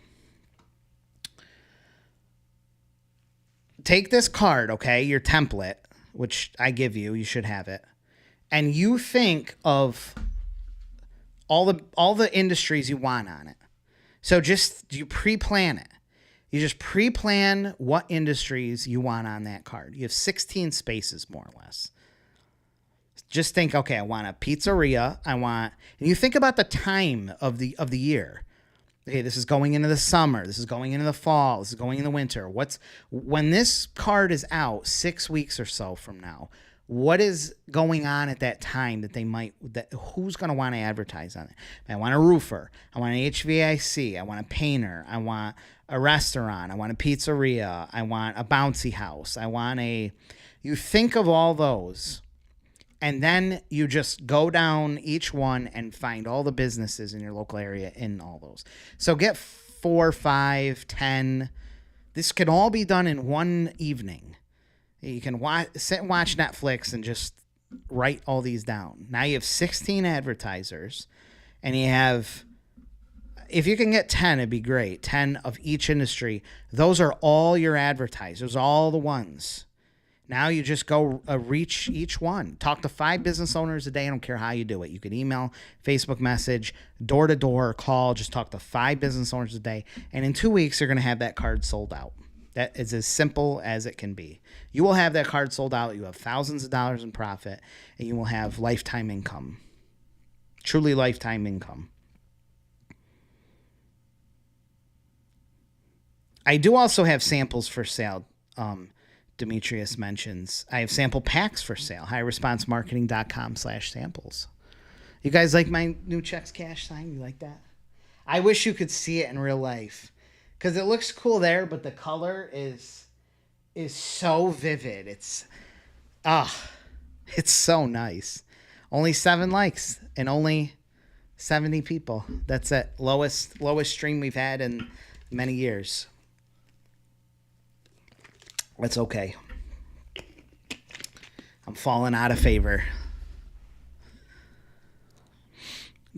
Take this card, okay, your template, which I give you, you should have it. And you think of all the industries you want on it. So you pre-plan it. You just pre-plan what industries you want on that card. You have 16 spaces, more or less. Just think, okay, I want a pizzeria. And you think about the time of the year. Okay, this is going into the summer. This is going into the fall. This is going in the winter. When this card is out 6 weeks or so from now, what is going on at that time who's going to want to advertise on it? I want a roofer. I want an HVAC. I want a painter. I want a restaurant. I want a pizzeria. I want a bouncy house. You think of all those, and then you just go down each one and find all the businesses in your local area in all those. So get 4, 5, 10. This can all be done in one evening. You can sit and watch Netflix and just write all these down. Now you have 16 advertisers, and you have, if you can get 10, it'd be great. 10 of each industry. Those are all your advertisers, all the ones. Now you just go reach each one. Talk to 5 business owners a day. I don't care how you do it. You can email, Facebook message, door-to-door, call. Just talk to 5 business owners a day. And in 2 weeks, you're going to have that card sold out. That is as simple as it can be. You will have that card sold out. You have thousands of dollars in profit, and you will have lifetime income. Truly lifetime income. I do also have samples for sale. Demetrius mentions I have sample packs for sale. HighResponseMarketing.com/samples. You guys like my new checks cash sign? You like that? I wish you could see it in real life because it looks cool there, but the color is so vivid. It's so nice. Only 7 likes and only 70 people. That's it. Lowest stream we've had in many years. It's okay. I'm falling out of favor.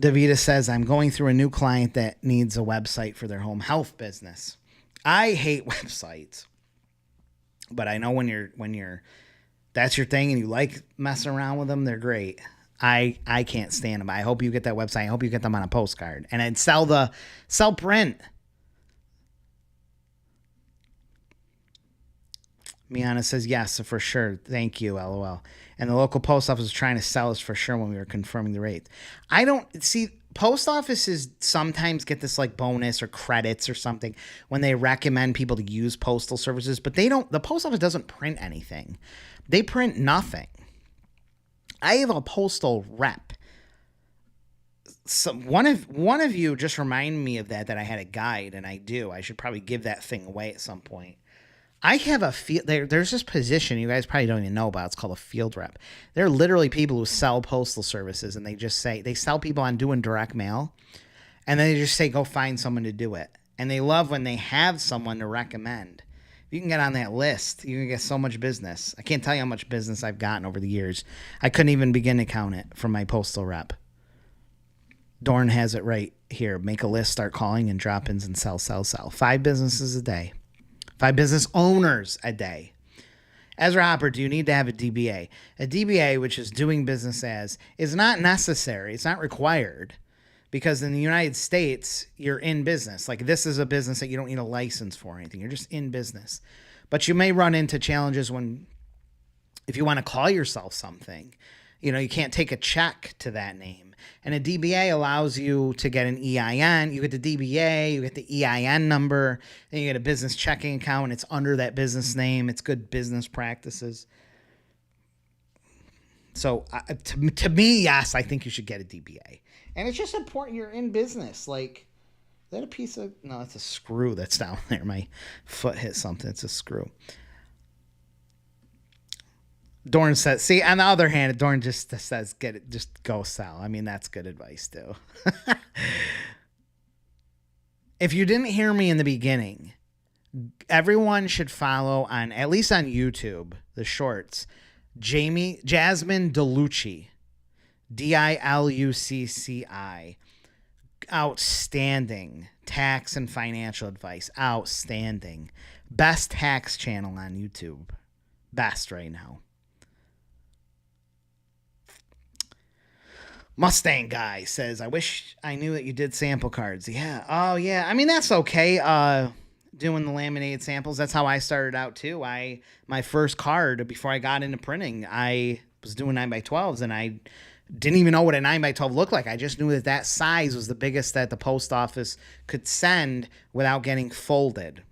Davita says, I'm going through a new client that needs a website for their home health business. I hate websites, but I know when you're that's your thing and you like messing around with them, they're great. I can't stand them. I hope you get that website. I hope you get them on a postcard and I'd sell print. Miana says, yes, for sure. Thank you, LOL. And the local post office was trying to sell us for sure when we were confirming the rate. I don't see post offices sometimes get this like bonus or credits or something when they recommend people to use postal services, but the post office doesn't print anything. They print nothing. I have a postal rep. So one of you just reminded me of that I had a guide, and I do. I should probably give that thing away at some point. I have a there's this position you guys probably don't even know about. It's called a field rep. They're literally people who sell postal services, and they sell people on doing direct mail, and then they just say, go find someone to do it. And they love when they have someone to recommend. If you can get on that list, you can get so much business. I can't tell you how much business I've gotten over the years. I couldn't even begin to count it from my postal rep. Dorn has it right here. Make a list, start calling, and drop-ins and sell. 5 businesses a day. 5 business owners a day. Ezra Hopper, do you need to have a DBA? A DBA, which is doing business as, is not necessary. It's not required because in the United States, you're in business. Like this is a business that you don't need a license for or anything. You're just in business. But you may run into challenges if you want to call yourself something, you can't take a check to that name. And a DBA allows you to get an EIN. You get the DBA, you get the EIN number, then you get a business checking account. It's under that business name. It's good business practices. So to me, yes, I think you should get a DBA. And it's just important you're in business. Like, is that a piece of... No, that's a screw that's down there. My foot hit something. It's a screw. Dorn says, see, on the other hand, Dorn just says, get it, just go sell. I mean, that's good advice too. If you didn't hear me in the beginning, everyone should follow at least on YouTube, the shorts, Jasmine Delucci, Dilucci. Outstanding tax and financial advice. Outstanding. Best tax channel on YouTube. Best right now. Mustang guy says, I wish I knew that you did sample cards. Yeah. Oh, yeah. I mean, that's okay. Doing the laminated samples. That's how I started out, too. My first card, before I got into printing, I was doing 9x12s, and I didn't even know what a 9x12 looked like. I just knew that size was the biggest that the post office could send without getting folded.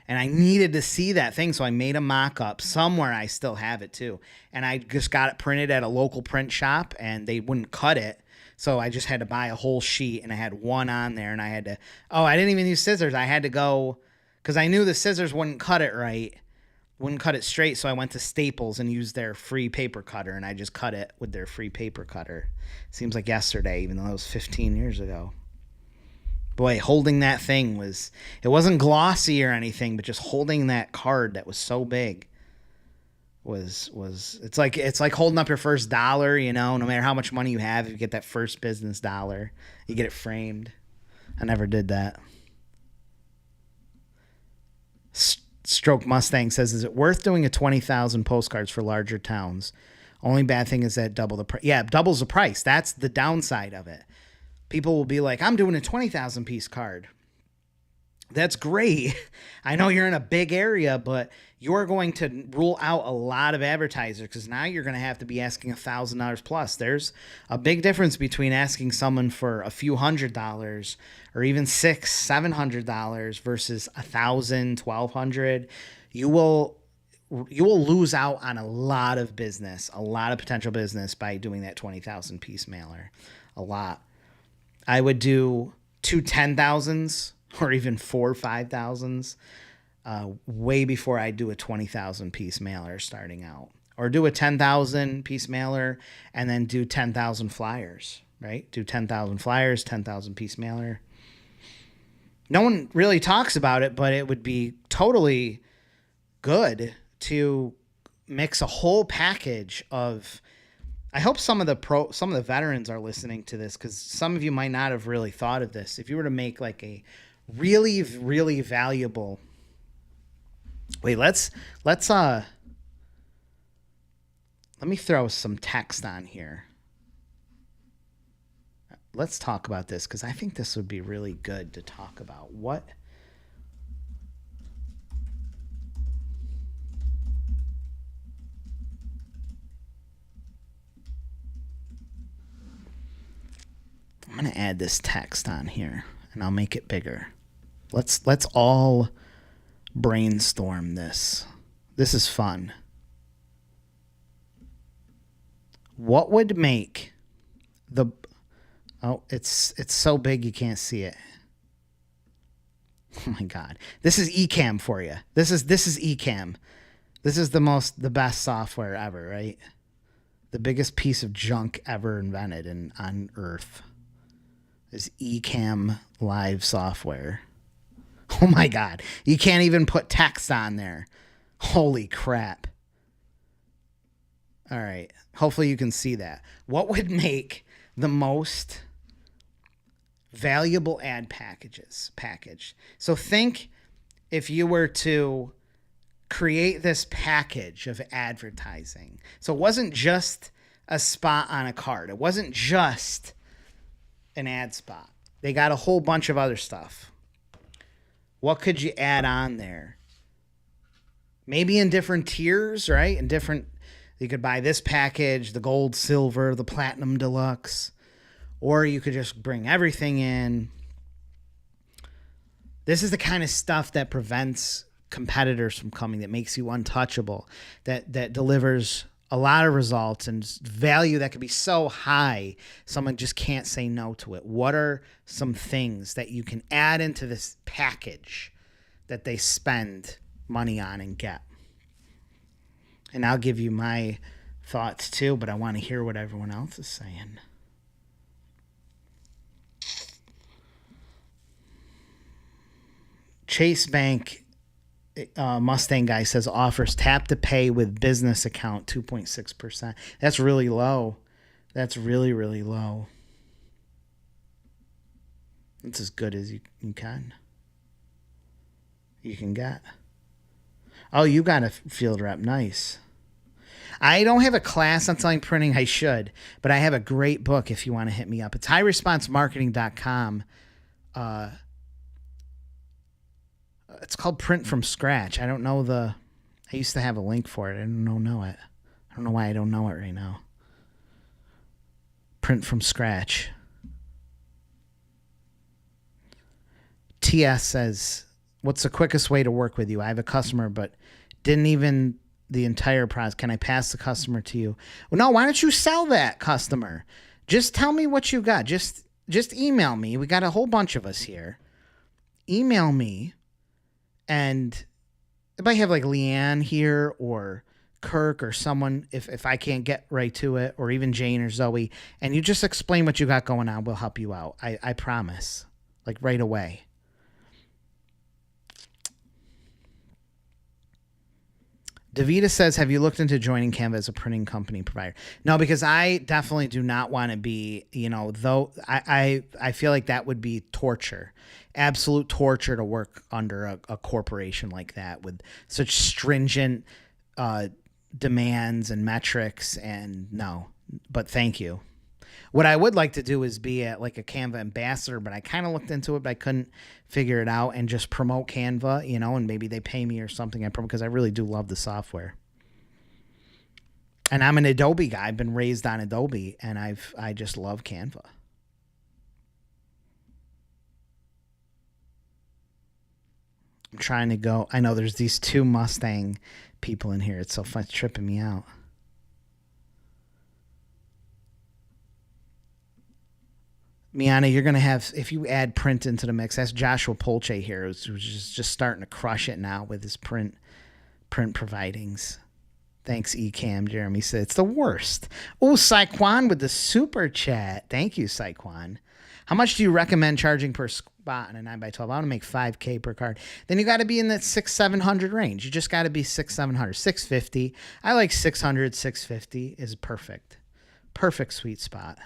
And I needed to see that thing, so I made a mock-up. Somewhere I still have it, too. And I just got it printed at a local print shop, and they wouldn't cut it. So I just had to buy a whole sheet, and I had one on there, and I had to... Oh, I didn't even use scissors. I had to go... Because I knew the scissors wouldn't cut it right. Wouldn't cut it straight, so I went to Staples and used their free paper cutter, and I just cut it with their free paper cutter. Seems like yesterday, even though it was 15 years ago. Boy, holding that thing it wasn't glossy or anything, but just holding that card that was so big was it's like holding up your first dollar, no matter how much money you have, if you get that first business dollar, you get it framed. I never did that. Stroke Mustang says, is it worth doing a 20,000 postcards for larger towns? Only bad thing is that double the price. Yeah, doubles the price. That's the downside of it. People will be like, I'm doing a 20,000 piece card. That's great. I know you're in a big area, but you're going to rule out a lot of advertisers because now you're going to have to be asking $1,000 plus. There's a big difference between asking someone for a few $100s or even $600-$700 versus $1,000, $1,200. You will lose out on a lot of business, a lot of potential business by doing that 20,000 piece mailer. A lot. I would do 2 10,000s or even 4 5,000s way before I do a 20,000 piece mailer starting out. Or do a 10,000 piece mailer and then do 10,000 flyers, right? Do 10,000 flyers, 10,000 piece mailer. No one really talks about it, but it would be totally good to mix a whole package of. I hope some of the veterans are listening to this, because some of you might not have really thought of this. If you were to make like a really, really valuable. Wait, let me throw some text on here. Let's talk about this, because I think this would be really good to talk about. What? I'm going to add this text on here, and I'll make it bigger. Let's all brainstorm this. This is fun. What would make the... Oh, it's so big you can't see it. Oh my God. This is eCam for you. This is eCam. This is the best software ever, right? The biggest piece of junk ever invented on Earth is eCam live software. Oh my God. You can't even put text on there. Holy crap. All right. Hopefully you can see that. What would make the most valuable ad package? So think if you were to create this package of advertising. So it wasn't just a spot on a card. It wasn't just an ad spot. They got a whole bunch of other stuff. What could you add on there? Maybe in different tiers, right? You could buy this package, the gold, silver, the platinum deluxe, or you could just bring everything in. This is the kind of stuff that prevents competitors from coming, that makes you untouchable, that delivers a lot of results and value that could be so high someone just can't say no to it. What are some things that you can add into this package that they spend money on and get? And I'll give you my thoughts too, but I want to hear what everyone else is saying. Chase Bank Mustang guy says offers tap to pay with business account 2.6%. That's really low. That's really, really low. It's as good as you can get. Oh, you got a field rep. Nice. I don't have a class on selling printing. I should, but I have a great book if you want to hit me up. It's highresponsemarketing.com. It's called Print from Scratch. I don't know I used to have a link for it. I don't know it. I don't know why I don't know it right now. Print from Scratch. TS says, what's the quickest way to work with you? I have a customer, but didn't even the entire process. Can I pass the customer to you? Well, no, why don't you sell that customer? Just tell me what you got. Just email me. We got a whole bunch of us here. Email me. And if I have like Leanne here or Kirk or someone, if I can't get right to it, or even Jane or Zoe, and you just explain what you got going on, we'll help you out. I promise. Like right away. Davita says, have you looked into joining Canva as a printing company provider? No, because I definitely do not want to be, though I feel like that would be torture, absolute torture to work under a corporation like that with such stringent demands and metrics. And no, but thank you. What I would like to do is be at like a Canva ambassador, but I kind of looked into it, but I couldn't figure it out, and just promote Canva, and maybe they pay me or something. Because I really do love the software. And I'm an Adobe guy. I've been raised on Adobe, and I just love Canva. I'm trying to go. I know there's these two Mustang people in here. It's so fun. It's tripping me out. Miana, you're going to have, if you add print into the mix, that's Joshua Polche here, who's just starting to crush it now with his print providings. Thanks, Ecam. Jeremy said it's the worst. Oh, Saquon with the super chat. Thank you, Saquon. How much do you recommend charging per spot on a 9x12? I want to make $5K per card. Then you got to be in that $600-700 range. You just got to be $600-700. $650. I like $600. $650 is perfect. Perfect sweet spot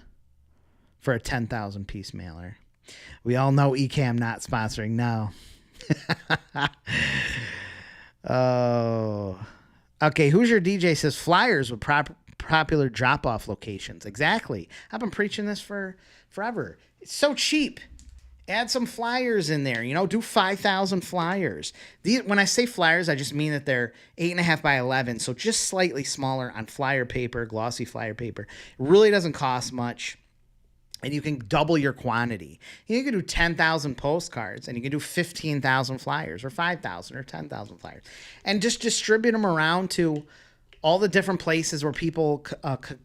for a 10,000 piece mailer. We all know Ecam not sponsoring. No. Oh. Okay, Hoosier DJ says flyers with popular drop-off locations. Exactly. I've been preaching this for forever. It's so cheap. Add some flyers in there. Do 5,000 flyers. When I say flyers, I just mean that they're 8.5 by 11, so just slightly smaller on flyer paper, glossy flyer paper. It really doesn't cost much. And you can double your quantity. You can do 10,000 postcards, and you can do 15,000 flyers, or 5,000, or 10,000 flyers, and just distribute them around to all the different places where people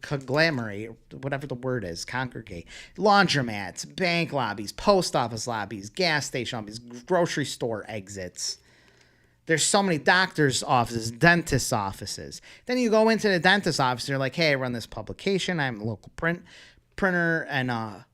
conglomerate, whatever the word is, congregate. Laundromats, bank lobbies, post office lobbies, gas station lobbies, grocery store exits. There's so many doctors' offices, dentists' offices. Then you go into the dentist's office, and you're like, hey, I run this publication. I'm a local printer, and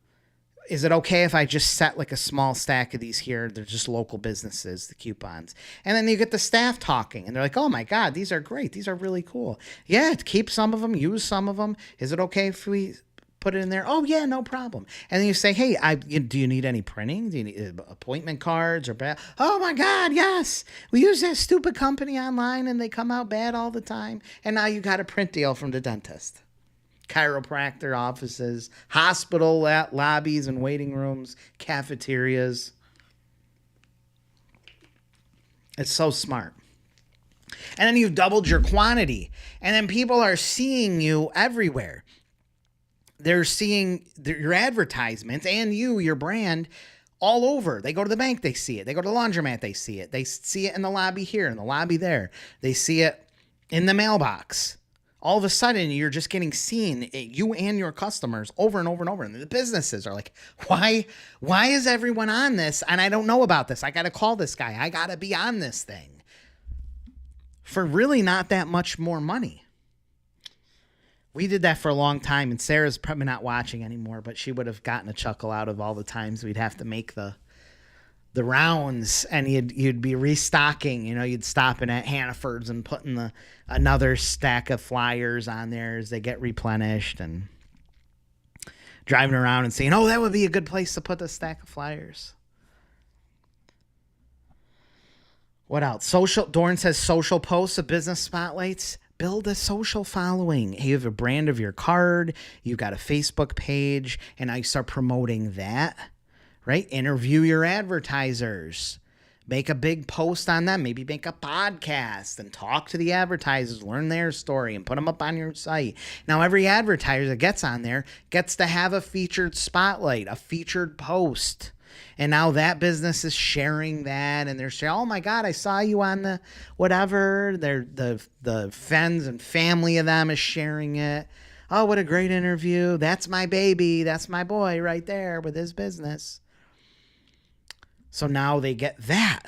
is it okay if I just set like a small stack of these here? They're just local businesses, the coupons. And then you get the staff talking, and they're like, oh my God, these are great. These are really cool. Yeah, keep some of them, use some of them. Is it okay if we put it in there? Oh yeah, no problem. And then you say, hey, do you need any printing? Do you need appointment cards or bad? Oh my God, yes. We use that stupid company online, and they come out bad all the time. And now you got a print deal from the dentist. Chiropractor offices, hospital lobbies and waiting rooms, cafeterias. It's so smart. And then you've doubled your quantity. And then people are seeing you everywhere. They're seeing your advertisements and your brand, all over. They go to the bank, they see it. They go to the laundromat, they see it. They see it in the lobby here, in the lobby there. They see it in the mailbox. All of a sudden, you're just getting seen, you and your customers, over and over and over. And the businesses are like, why is everyone on this? And I don't know about this. I got to call this guy. I got to be on this thing. For really not that much more money. We did that for a long time, and Sarah's probably not watching anymore, but she would have gotten a chuckle out of all the times we'd have to make the rounds, and you'd be restocking. You'd stop in at Hannaford's and putting another stack of flyers on there as they get replenished, and driving around and saying, oh, that would be a good place to put the stack of flyers. What else? Dorn says social posts of business spotlights. Build a social following. You have a brand of your card. You've got a Facebook page, and now you start promoting that. Right? Interview your advertisers. Make a big post on them. Maybe make a podcast and talk to the advertisers, learn their story, and put them up on your site. Now, every advertiser that gets on there gets to have a featured spotlight, a featured post. And now that business is sharing that, and they're saying, oh my God, I saw you on the whatever. The friends and family of them is sharing it. Oh, what a great interview. That's my baby. That's my boy right there with his business. So now they get that.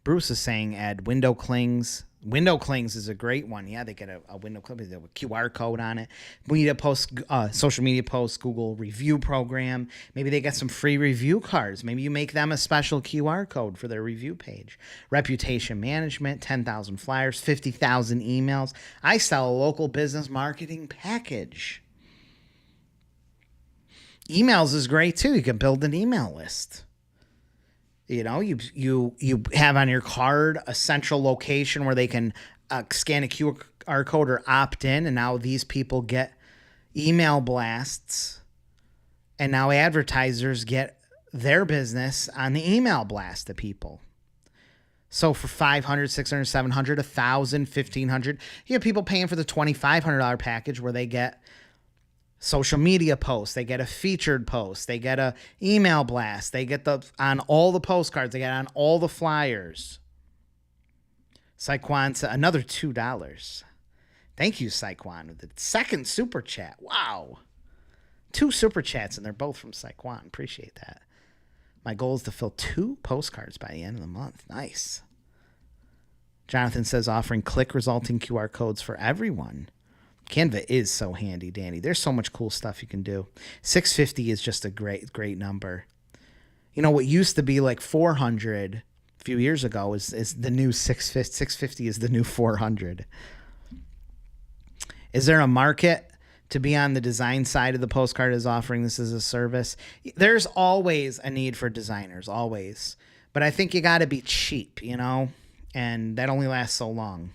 Bruce is saying add window clings. Window clings is a great one. Yeah, they get a window cling with a QR code on it. We need to post social media posts, Google review program. Maybe they get some free review cards. Maybe you make them a special QR code for their review page. Reputation management, 10,000 flyers, 50,000 emails. I sell a local business marketing package. Emails is great too. You can build an email list. You have on your card a central location where they can scan a QR code or opt in, and now these people get email blasts, and now advertisers get their business on the email blast to people. So for $500, $600, $700, $1,000, $1,500, you have people paying for the $2,500 package where they get social media posts, they get a featured post, they get a email blast, they get on all the postcards, they get on all the flyers. Saquon said another $2. Thank you, Saquon. The second super chat. Wow. 2 super chats, and they're both from Saquon. Appreciate that. My goal is to fill 2 postcards by the end of the month. Nice. Jonathan says offering click resulting QR codes for everyone. Canva is so handy dandy. There's so much cool stuff you can do. 650 is just a great number. You know, what used to be like 400 a few years ago is the new 650. 650 is the new 400. Is there a market to be on the design side of the postcard is offering this as a service? There's always a need for designers, always. But I think you got to be cheap, you know, and that only lasts so long.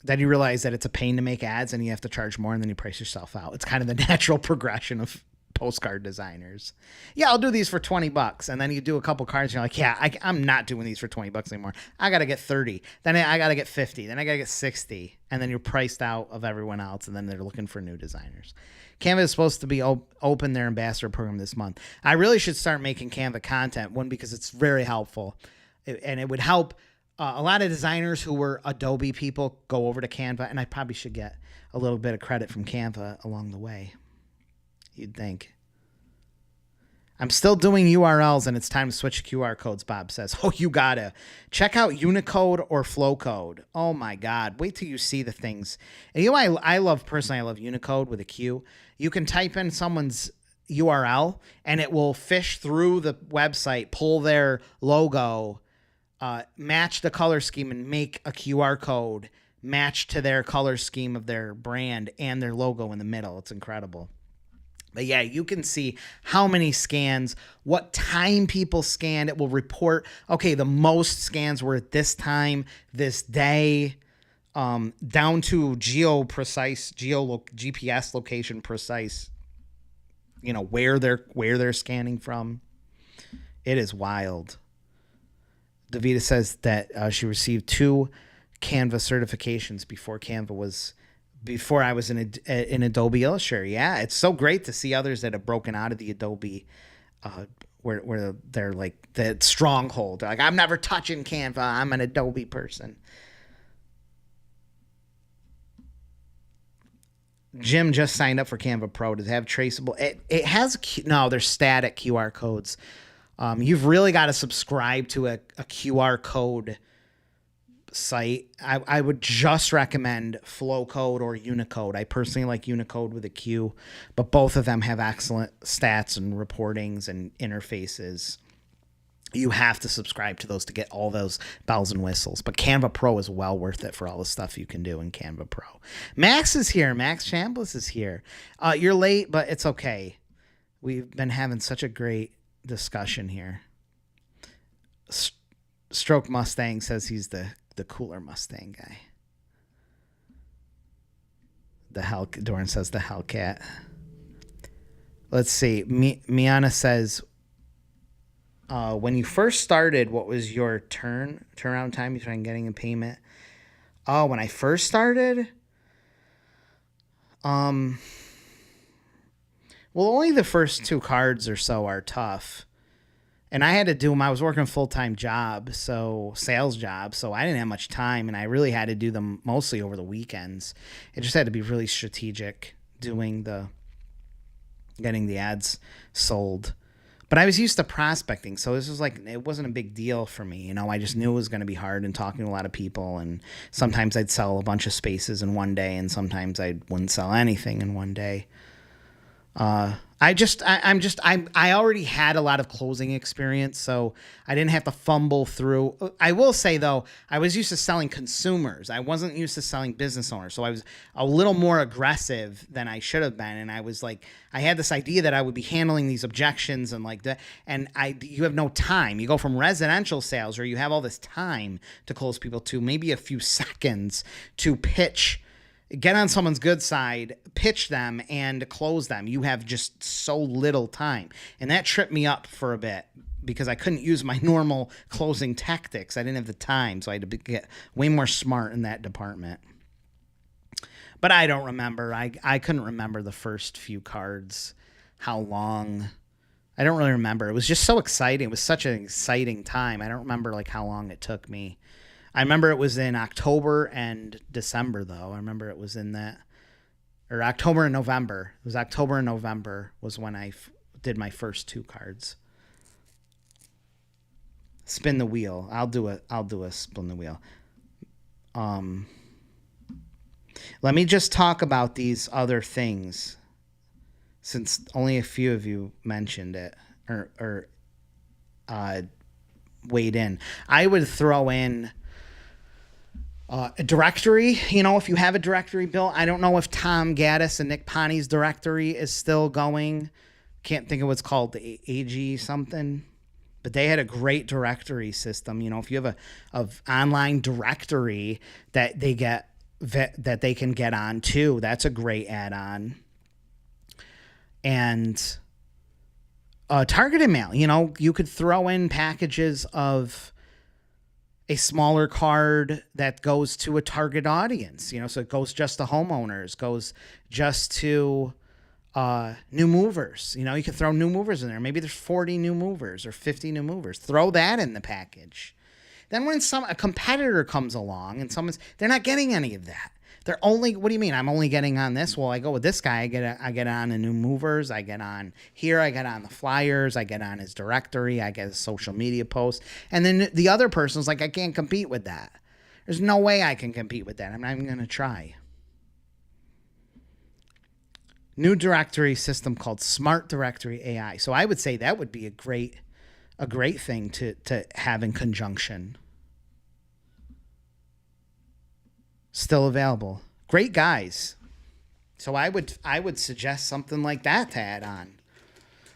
Then you realize that it's a pain to make ads and you have to charge more, and then you price yourself out. It's kind of the natural progression of postcard designers. Yeah, I'll do these for $20. And then you do a couple cards and you're like, yeah, I'm not doing these for $20 anymore. I got to get 30. Then I got to get 50. Then I got to get 60. And then you're priced out of everyone else. And then they're looking for new designers. Canva is supposed to be open their ambassador program this month. I really should start making Canva content. One, because it's very helpful. And it would help a lot of designers who were Adobe people go over to Canva. And I probably should get a little bit of credit from Canva along the way. You'd think. I'm still doing URLs and it's time to switch to QR codes, Bob says. Oh, you gotta. Check out Unicode or Flowcode. Oh my God. Wait till you see the things. And you know, I love Unicode with a Q. You can type in someone's URL and it will fish through the website, pull their logo, match the color scheme, and make a QR code match to their color scheme of their brand and their logo in the middle. It's incredible. But yeah, you can see how many scans, what time people scanned. It will report, okay, the most scans were at this time, this day, down to GPS location precise, you know, where they're scanning from. It is wild. Davita says that she received 2 Canva certifications before I was in Adobe Illustrator. Yeah, it's so great to see others that have broken out of the Adobe, where they're like the stronghold. They're like, I'm never touching Canva. I'm an Adobe person. Jim just signed up for Canva Pro. Does it have traceable? It has no. They're static QR codes. You've really got to subscribe to a QR code site. I would just recommend Flowcode or Unicode. I personally like Unicode with a Q, but both of them have excellent stats and reportings and interfaces. You have to subscribe to those to get all those bells and whistles. But Canva Pro is well worth it for all the stuff you can do in Canva Pro. Max is here. Max Chambliss is here. You're late, but it's okay. We've been having such a great discussion here. Stroke Mustang says he's the cooler Mustang guy. Doran says the Hellcat. Let's see. Miana says, when you first started, what was your turnaround time between getting a payment? Oh, when I first started? Well, only the first 2 cards or so are tough. And I had to do them. I was working a full-time job, sales job, so I didn't have much time, and I really had to do them mostly over the weekends. It just had to be really strategic getting the ads sold. But I was used to prospecting, so this was like, it wasn't a big deal for me. You know, I just knew it was going to be hard and talking to a lot of people, and sometimes I'd sell a bunch of spaces in one day, and sometimes I wouldn't sell anything in one day. I already had a lot of closing experience, so I didn't have to fumble through. I will say, though, I was used to selling consumers. I wasn't used to selling business owners, so I was a little more aggressive than I should have been. And I was like, I had this idea that I would be handling these objections and like that. And you have no time. You go from residential sales, where you have all this time to close people, to maybe a few seconds to pitch. Get on someone's good side, pitch them, and close them. You have just so little time. And that tripped me up for a bit because I couldn't use my normal closing tactics. I didn't have the time, so I had to get way more smart in that department. But I don't remember. I couldn't remember the first few cards, how long. I don't really remember. It was just so exciting. It was such an exciting time. I don't remember like how long it took me. I remember it was in October and December, though. I remember it was in that, or October and November. It was October and November was when I did my first 2 cards. Spin the wheel. I'll do a spin the wheel. Let me just talk about these other things, since only a few of you mentioned it or weighed in. I would throw in a directory. If you have a directory built. I don't know if Tom Gaddis and Nick Ponti's directory is still going. Can't think of what's called, the AG something. But they had a great directory system. If you have a online directory that they can get on too, that's a great add-on. And targeted mail. You could throw in packages of a smaller card that goes to a target audience. So it goes just to homeowners, goes just to new movers. You can throw new movers in there. Maybe there's 40 new movers or 50 new movers. Throw that in the package. Then when a competitor comes along and they're not getting any of that. They're only, what do you mean? I'm only getting on this. Well, I go with this guy. I get on the new movers. I get on here. I get on the flyers. I get on his directory. I get his social media posts. And then the other person's like, I can't compete with that. There's no way I can compete with that. I'm not even going to try. New directory system called Smart Directory AI. So I would say that would be a great thing to have in conjunction. Still available. Great guys. So I would suggest something like that to add on.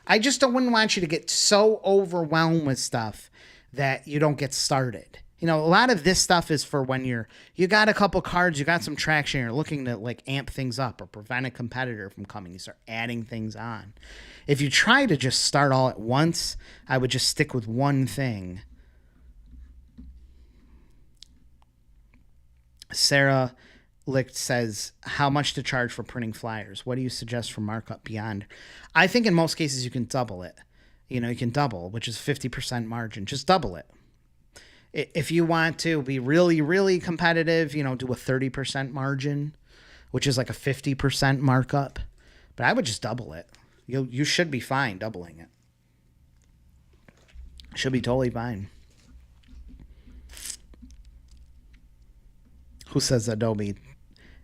I just wouldn't want you to get so overwhelmed with stuff that you don't get started. A lot of this stuff is for when you got a couple cards, you got some traction, you're looking to amp things up or prevent a competitor from coming. You start adding things on. If you try to just start all at once, I would just stick with one thing. Sarah Licht says, how much to charge for printing flyers? What do you suggest for markup beyond? I think in most cases you can double it. You can double, which is 50% margin. Just double it. If you want to be really, really competitive, do a 30% margin, which is like a 50% markup. But I would just double it. You should be fine doubling it. Should be totally fine. Who says Adobe?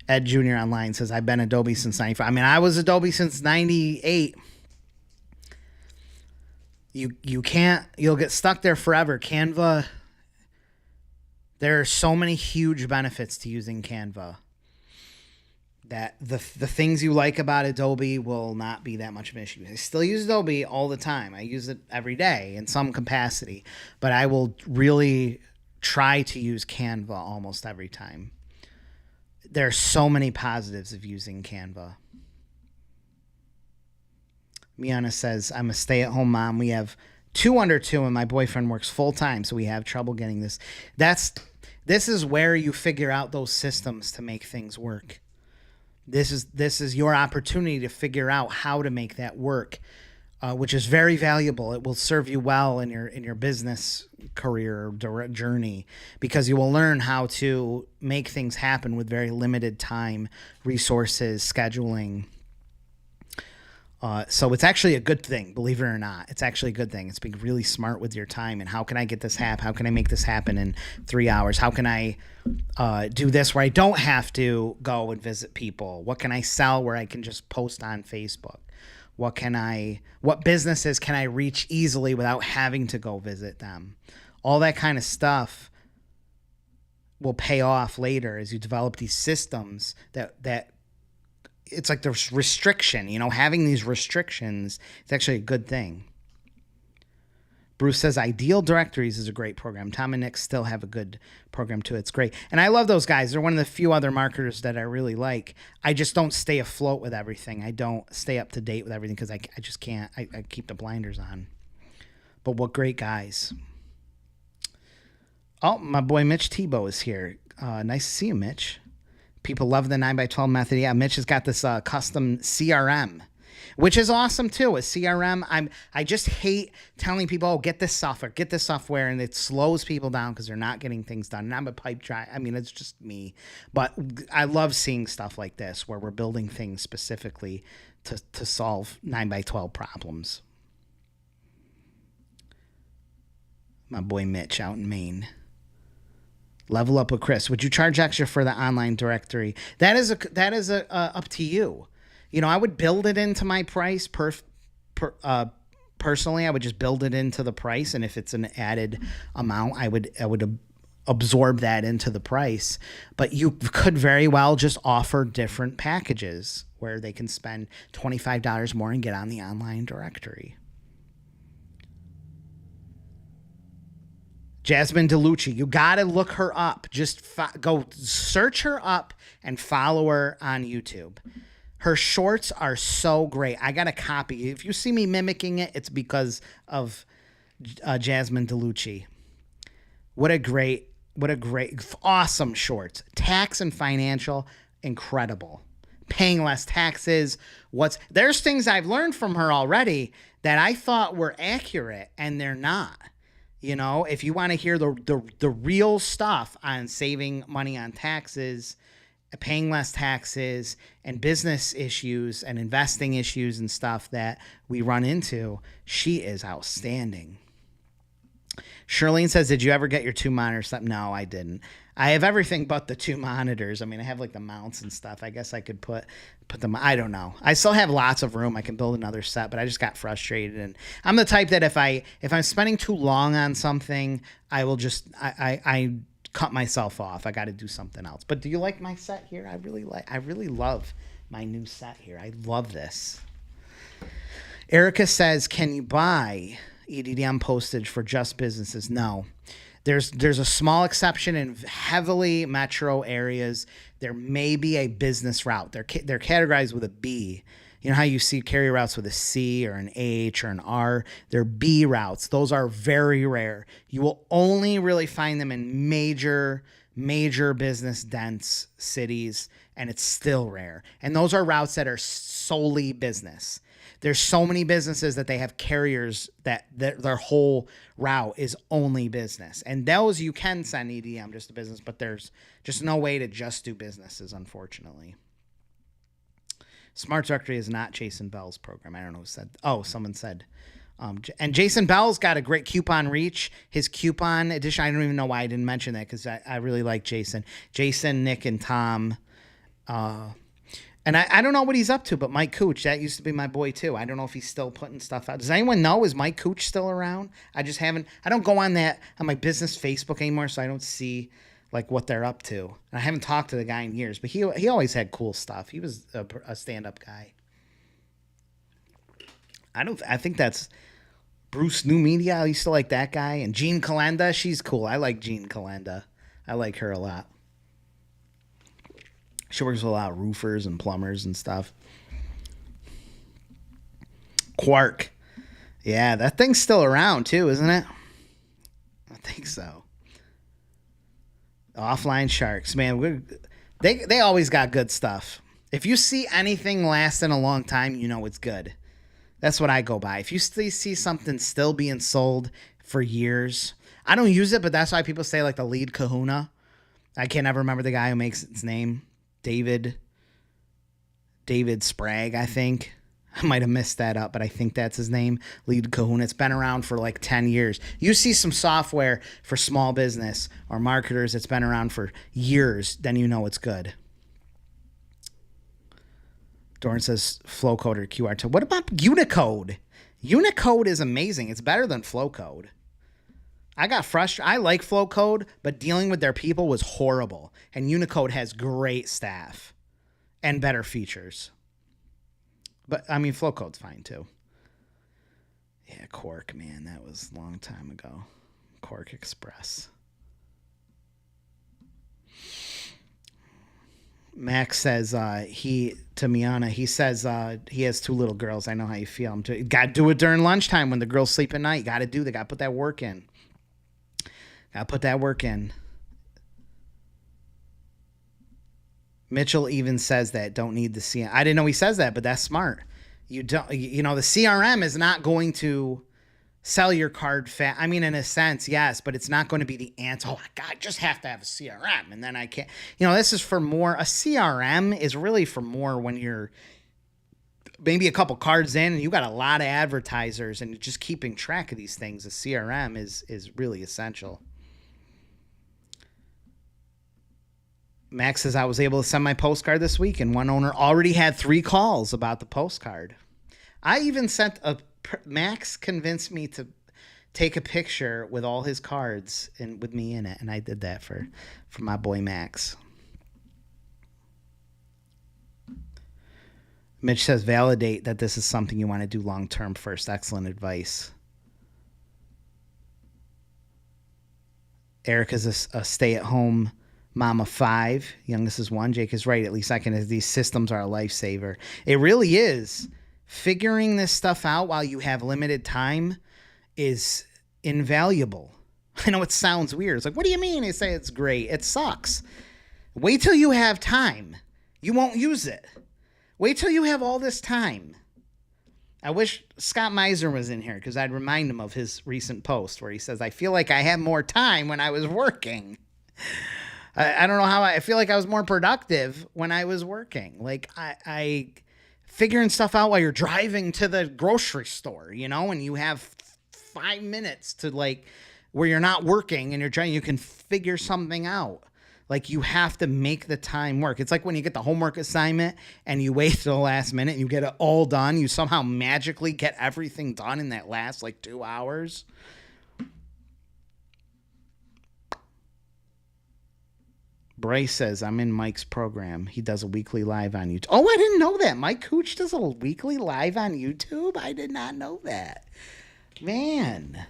Ed Jr. Online says, I've been Adobe since 95. I mean, I was Adobe since 98. You'll get stuck there forever. Canva, there are so many huge benefits to using Canva that the things you like about Adobe will not be that much of an issue. I still use Adobe all the time. I use it every day in some capacity, but I will really try to use Canva almost every time. There are so many positives of using Canva. Miana says, I'm a stay-at-home mom. We have 2 under 2, and my boyfriend works full-time, so we have trouble getting this. This is where you figure out those systems to make things work. This is your opportunity to figure out how to make that work, which is very valuable. It will serve you well in your business career journey, because you will learn how to make things happen with very limited time, resources, scheduling. So it's actually a good thing, believe it or not. It's actually a good thing. It's being really smart with your time and how can I get this happen? How can I make this happen in 3 hours? How can I do this where I don't have to go and visit people? What can I sell where I can just post on Facebook? What businesses can I reach easily without having to go visit them? All that kind of stuff will pay off later as you develop these systems that it's like there's restriction, having these restrictions, it's actually a good thing. Bruce says Ideal Directories is a great program. Tom and Nick still have a good program too. It's great. And I love those guys. They're one of the few other marketers that I really like. I just don't stay afloat with everything. I don't stay up to date with everything because I just can't. I keep the blinders on. But what great guys. Oh, my boy Mitch Tebow is here. Nice to see you, Mitch. People love the 9x12 method. Yeah, Mitch has got this custom CRM, which is awesome too. A CRM, I just hate telling people, oh, get this software, and it slows people down because they're not getting things done. And I'm a pipe dry. I mean, it's just me. But I love seeing stuff like this where we're building things specifically to solve 9x12 problems. My boy Mitch out in Maine. Level up with Chris. Would you charge extra for the online directory? That is up to you. You know, I would build it into my price personally. I would just build it into the price, and if it's an added amount, I would absorb that into the price. But you could very well just offer different packages where they can spend $25 more and get on the online directory. Jasmine DeLucci, you got to look her up. Just go search her up and follow her on YouTube. Her shorts are so great. I got a copy. If you see me mimicking it, it's because of Jasmine DeLucci. What a great, awesome shorts. Tax and financial, incredible. Paying less taxes. There's things I've learned from her already that I thought were accurate, and they're not. You know, if you want to hear the real stuff on saving money on taxes, paying less taxes, and business issues and investing issues and stuff that we run into, she is outstanding. Charlene says, did you ever get your 2 monitors? No, I didn't. I have everything but the 2 monitors. I mean, I have like the mounts and stuff. I guess I could put them. I don't know. I still have lots of room. I can build another set, but I just got frustrated. And I'm the type that if I'm spending too long on something, I will just I cut myself off. I got to do something else. But do you like my set here? I really love my new set here. I love this. Erica says, can you buy EDDM postage for just businesses? No. There's a small exception in heavily metro areas. There may be a business route. They're categorized with a B. You know how you see carrier routes with a C or an H or an R? They're B routes. Those are very rare. You will only really find them in major business dense cities, and it's still rare. And those are routes that are solely business. There's so many businesses that they have carriers that their whole route is only business. And those you can send EDM just to business, but there's just no way to just do businesses, unfortunately. Smart Directory is not Jason Bell's program. I don't know who said. Oh, someone said. And Jason Bell's got a great coupon reach. His coupon edition, I don't even know why I didn't mention that because I really like Jason. Jason, Nick, and Tom. And I don't know what he's up to, but Mike Cooch, that used to be my boy too. I don't know if he's still putting stuff out. Does anyone know? Is Mike Cooch still around? I don't go on my business Facebook anymore, so I don't see like what they're up to. And I haven't talked to the guy in years, but he always had cool stuff. He was a stand-up guy. I think that's Bruce New Media. I used to like that guy. And Jean Calenda, she's cool. I like Jean Calenda. I like her a lot. She works with a lot of roofers and plumbers and stuff. Quark. Yeah, that thing's still around too, isn't it? I think so. Offline Sharks. Man, they always got good stuff. If you see anything lasting a long time, you know it's good. That's what I go by. If you see something still being sold for years, I don't use it, but that's why people say like the lead kahuna. I can't ever remember the guy who makes its name. David Sprague, I think. I might have messed that up, but I think that's his name. Lead Kahuna. It's been around for like 10 years. You see some software for small business or marketers that's been around for years, then you know it's good. Doran says Flowcode or QR Code. What about Unicode? Unicode is amazing. It's better than Flowcode. I got frustrated. I like Flowcode, but dealing with their people was horrible. And Unicode has great staff and better features. But, I mean, Flowcode's fine, too. Yeah, Quark, man. That was a long time ago. Quark Express. Max says to Miana, he says he has 2 little girls. I know how you feel. Got to do it during lunchtime when the girls sleep at night. Got to put that work in. Mitchell even says that don't need the CRM. I didn't know he says that, but that's smart. The CRM is not going to sell your card fast. I mean, in a sense, yes, but it's not going to be the answer. Oh, I just have to have a CRM, and then I can't. This is for more. A CRM is really for more when you're maybe a couple cards in and you got a lot of advertisers, and just keeping track of these things, the CRM is really essential. Max says, I was able to send my postcard this week, and one owner already had 3 calls about the postcard. I even Max convinced me to take a picture with all his cards and with me in it, and I did that for my boy Max. Mitch says, validate that this is something you want to do long term first. Excellent advice. Erica's a stay-at-home mom of 5. Youngest is 1. Jake is right. At least these systems are a lifesaver. It really is. Figuring this stuff out while you have limited time is invaluable. I know it sounds weird. It's like, what do you mean? They say it's great. It sucks. Wait till you have time. You won't use it. Wait till you have all this time. I wish Scott Meiser was in here, because I'd remind him of his recent post where he says, I feel like I had more time when I was working. I don't know how I feel like I was more productive when I was working. Like I figuring stuff out while you're driving to the grocery store, and you have 5 minutes to where you're not working and you can figure something out. Like, you have to make the time work. It's like when you get the homework assignment and you wait till the last minute and you get it all done. You somehow magically get everything done in that last 2 hours. Bryce says, I'm in Mike's program. He does a weekly live on YouTube. Oh, I didn't know that. Mike Cooch does a weekly live on YouTube? I did not know that. Man.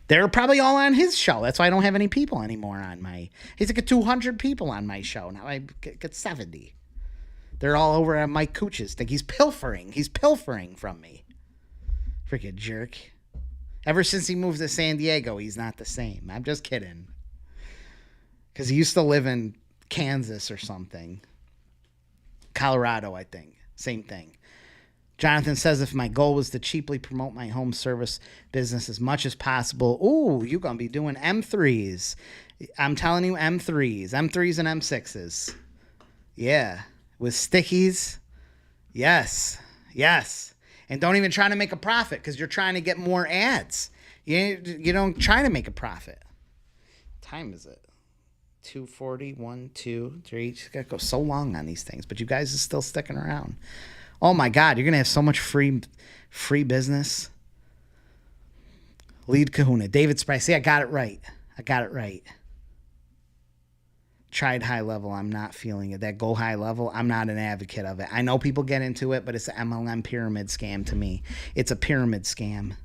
They're probably all on his show. That's why I don't have any people anymore on my... He's like 200 people on my show. Now I get 70. They're all over at Mike Cooch's thing. He's pilfering. He's pilfering from me. Freaking jerk. Ever since he moved to San Diego, he's not the same. I'm just kidding. Because he used to live in Kansas or something. Colorado, I think. Same thing. Jonathan says, if my goal was to cheaply promote my home service business as much as possible, ooh, you're going to be doing M3s. I'm telling you, M3s and M6s. Yeah. With stickies. Yes. Yes. And don't even try to make a profit, because you're trying to get more ads. You don't try to make a profit. What time is it? 2:40, 1, 2, 3. Just got to go so long on these things, but you guys are still sticking around. Oh my God, you're going to have so much free business. Lead Kahuna. David Sprice. See, I got it right. Tried high level. I'm not feeling it. That go high level, I'm not an advocate of it. I know people get into it, but it's an MLM pyramid scam to me. It's a pyramid scam.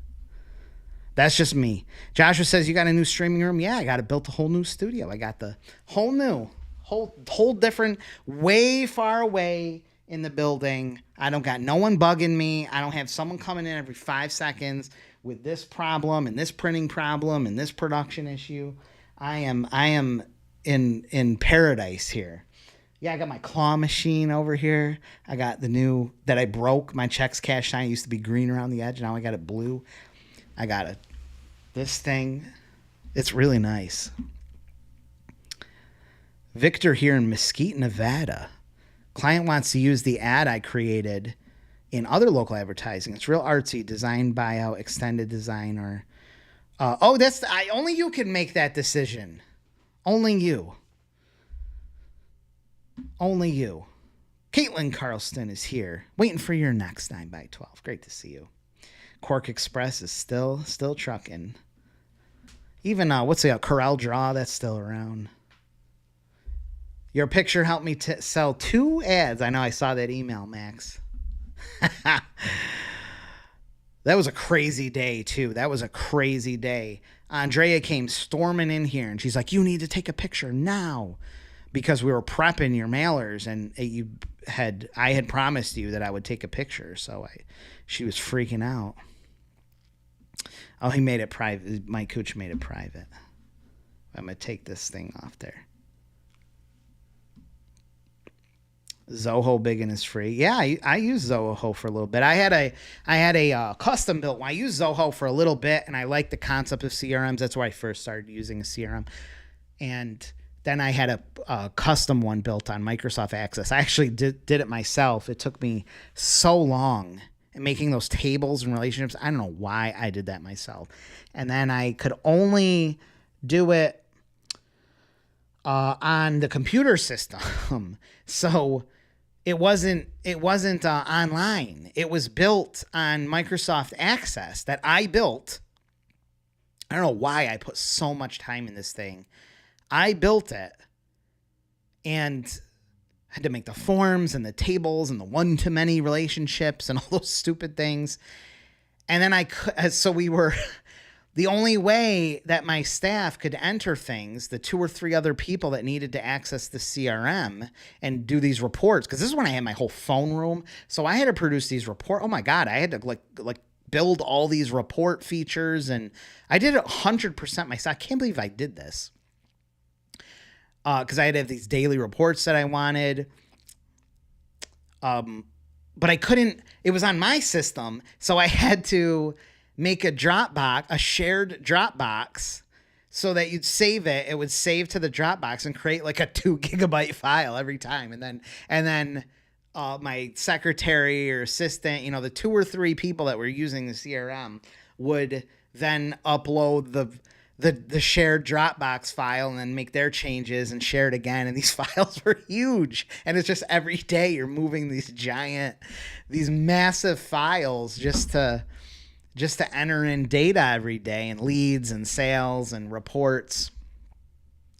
That's just me. Joshua says, you got a new streaming room? Yeah, I got it built a whole new studio. I got the whole different, way far away in the building. I don't got no one bugging me. I don't have someone coming in every 5 seconds with this problem and this printing problem and this production issue. I am in paradise here. Yeah, I got my claw machine over here. I got the new that I broke. My checks cash sign used to be green around the edge. Now I got it blue. I got this thing. It's really nice. Victor here in Mesquite, Nevada. Client wants to use the ad I created in other local advertising. It's real artsy. Design buyout, extended design, or... only you can make that decision. Only you. Only you. Caitlin Carlston is here, waiting for your next 9x12. Great to see you. Cork Express is still trucking. Even what's the Corel Draw, that's still around. Your picture helped me sell 2 ads. I know, I saw that email, Max. That was a crazy day too. That was a crazy day. Andrea came storming in here and she's like, you need to take a picture now, because we were prepping your mailers and I had promised you that I would take a picture. So she was freaking out. Oh, he made it private. Mike Cooch made it private. I'm going to take this thing off there. Zoho big and is free. Yeah, I used Zoho for a little bit. I had a custom built one. I used Zoho for a little bit, and I liked the concept of CRMs. That's where I first started using a CRM. And then I had a custom one built on Microsoft Access. I actually did it myself. It took me so long making those tables and relationships. I don't know why I did that myself. And then I could only do it on the computer system. So it wasn't online. It was built on Microsoft Access that I built. I don't know why I put so much time in this thing. I built it and had to make the forms and the tables and the one-to-many relationships and all those stupid things. And then we were the only way that my staff could enter things, the 2 or 3 other people that needed to access the CRM and do these reports, because this is when I had my whole phone room. So I had to produce these reports. Oh my God, I had to like build all these report features, and I did it 100% myself. I can't believe I did this. Because I had to have these daily reports that I wanted. But I couldn't, it was on my system, so I had to make a Dropbox, a shared Dropbox, so that you'd save it. It would save to the Dropbox and create like a 2 gigabyte file every time. And then my secretary or assistant, the 2 or 3 people that were using the CRM would then upload the shared Dropbox file and then make their changes and share it again. And these files were huge. And it's just every day you're moving these massive files just to enter in data every day and leads and sales and reports.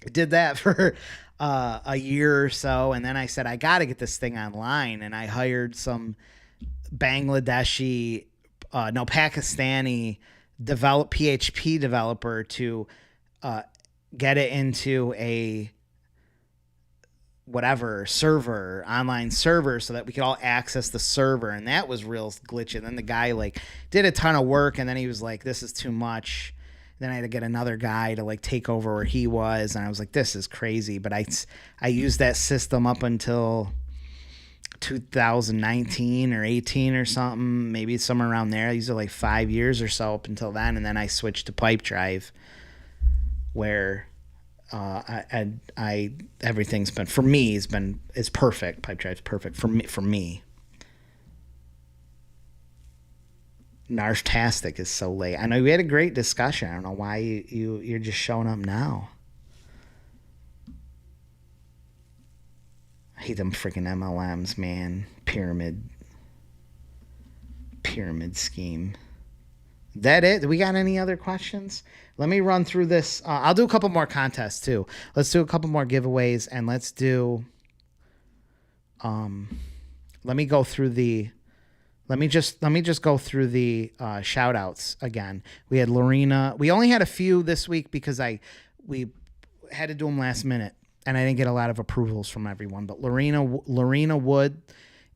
I did that for a year or so. And then I said, I got to get this thing online. And I hired some Pakistani PHP developer to get it into a online server, so that we could all access the server. And that was real glitchy. And then the guy did a ton of work, and then he was like, this is too much. Then I had to get another guy to take over where he was. And I was like, this is crazy. But I used that system up until 2019 or 18 or something, maybe somewhere around there. I used it 5 years or so up until then, and then I switched to Pipedrive, where everything's been, for me, it's perfect. Pipedrive's perfect for me. Nartastic is so late. I know we had a great discussion. I don't know why you're just showing up now. I hate them freaking MLMs, man. Pyramid scheme. That it? Do we got any other questions? Let me run through this. I'll do a couple more contests too. Let's do a couple more giveaways, and let's do. Let me go through the. Let me just go through the shout outs again. We had Lorena. We only had a few this week because we had to do them last minute, and I didn't get a lot of approvals from everyone. But Lorena Wood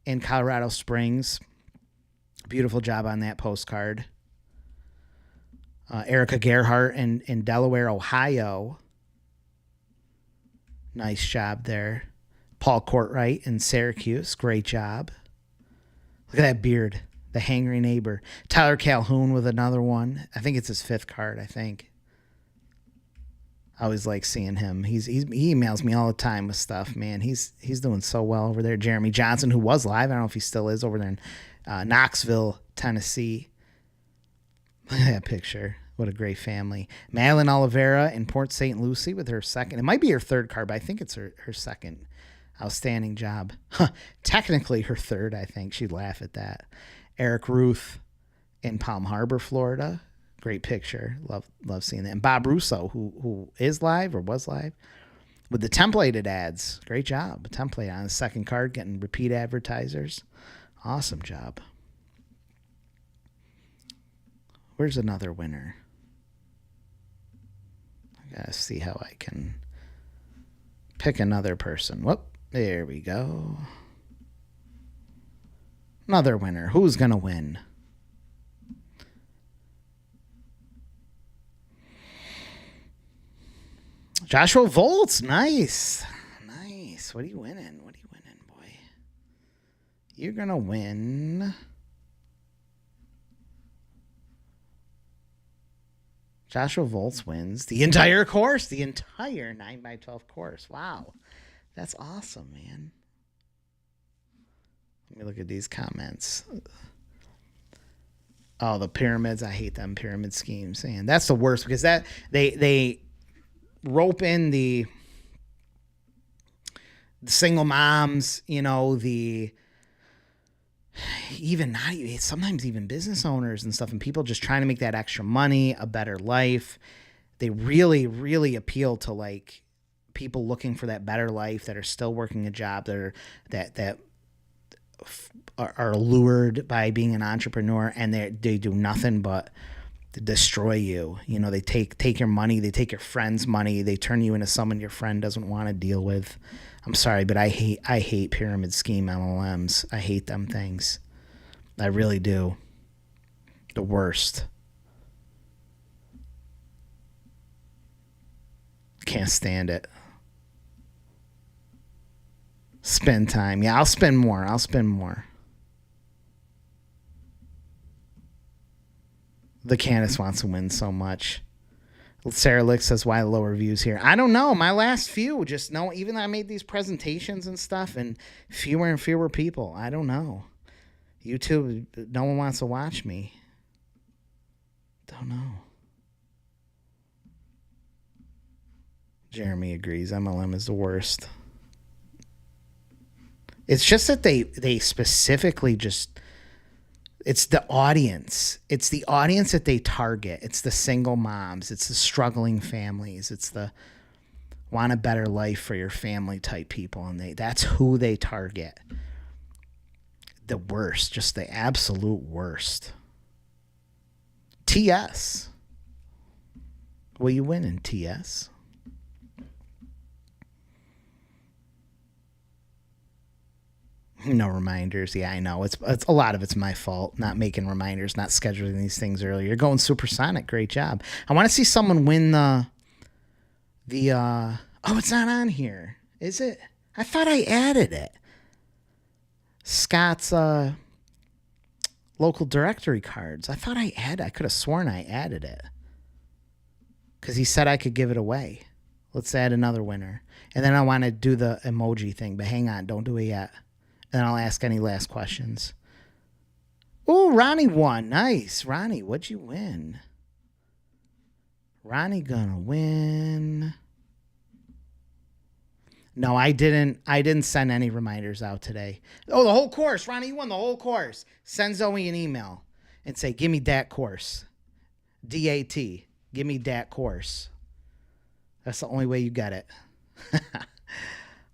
in Colorado Springs, beautiful job on that postcard. Erica Gerhart in Delaware, Ohio. Nice job there. Paul Courtwright in Syracuse, great job. Look at that beard, the hangry neighbor. Tyler Calhoun with another one. I think it's his 5th card, I think. I always like seeing him. He emails me all the time with stuff, man. He's doing so well over there. Jeremy Johnson, who was live, I don't know if he still is, over there in Knoxville, Tennessee. Look at that picture. What a great family. Madeline Oliveira in Port St. Lucie with her 2nd. It might be her 3rd card, but I think it's her 2nd. Outstanding job. Technically her 3rd, I think. She'd laugh at that. Eric Ruth in Palm Harbor, Florida. Great picture. Love seeing that. And Bob Russo, who is live or was live with the templated ads. Great job. A template on the 2nd card, getting repeat advertisers. Awesome job. Where's another winner? I gotta see how I can pick another person. Whoop. There we go. Another winner. Who's going to win? Joshua Volts. Nice. Nice. What are you winning? Boy? You're going to win Joshua Volts wins the entire course, the entire 9x12 course. Wow. That's awesome, man. Let me look at these comments. Oh, the pyramids. I hate them pyramid schemes. And that's the worst because that they rope in the single moms, you know, sometimes even business owners and stuff, and people just trying to make that extra money, a better life. They really, really appeal to like people looking for that better life that are still working a job that are lured by being an entrepreneur, and they do nothing but to destroy you. You know, they take your money, they take your friend's money, they turn you into someone your friend doesn't want to deal with. I'm sorry, but I hate pyramid scheme MLMs. I hate them things. I really do. The worst. Can't stand it. Spend time. Yeah, I'll spend more. The Candace wants to win so much. Sarah Lick says, why lower views here? I don't know. My last few, just no, even though I made these presentations and stuff and fewer and fewer people. I don't know. YouTube, no one wants to watch me. Don't know. Jeremy agrees. MLM is the worst. It's just that they specifically just... It's the audience. It's the audience that they target. It's the single moms. It's the struggling families. It's the want a better life for your family type people. And that's who they target. The worst. Just the absolute worst. TS. Will you win in TS? No reminders. Yeah, I know. It's a lot of it's my fault. Not making reminders, not scheduling these things earlier. You're going supersonic. Great job. I want to see someone win the oh, it's not on here. Is it? I thought I added it. Scott's local directory cards. I thought I could have sworn I added it. Because he said I could give it away. Let's add another winner. And then I want to do the emoji thing, but hang on, don't do it yet. And I'll ask any last questions. Oh, Ronnie won. Nice. Ronnie, what'd you win? Ronnie gonna win. No, I didn't send any reminders out today. Oh, the whole course. Ronnie, you won the whole course. Send Zoe an email and say, give me that course. DAT. Give me that course. That's the only way you get it.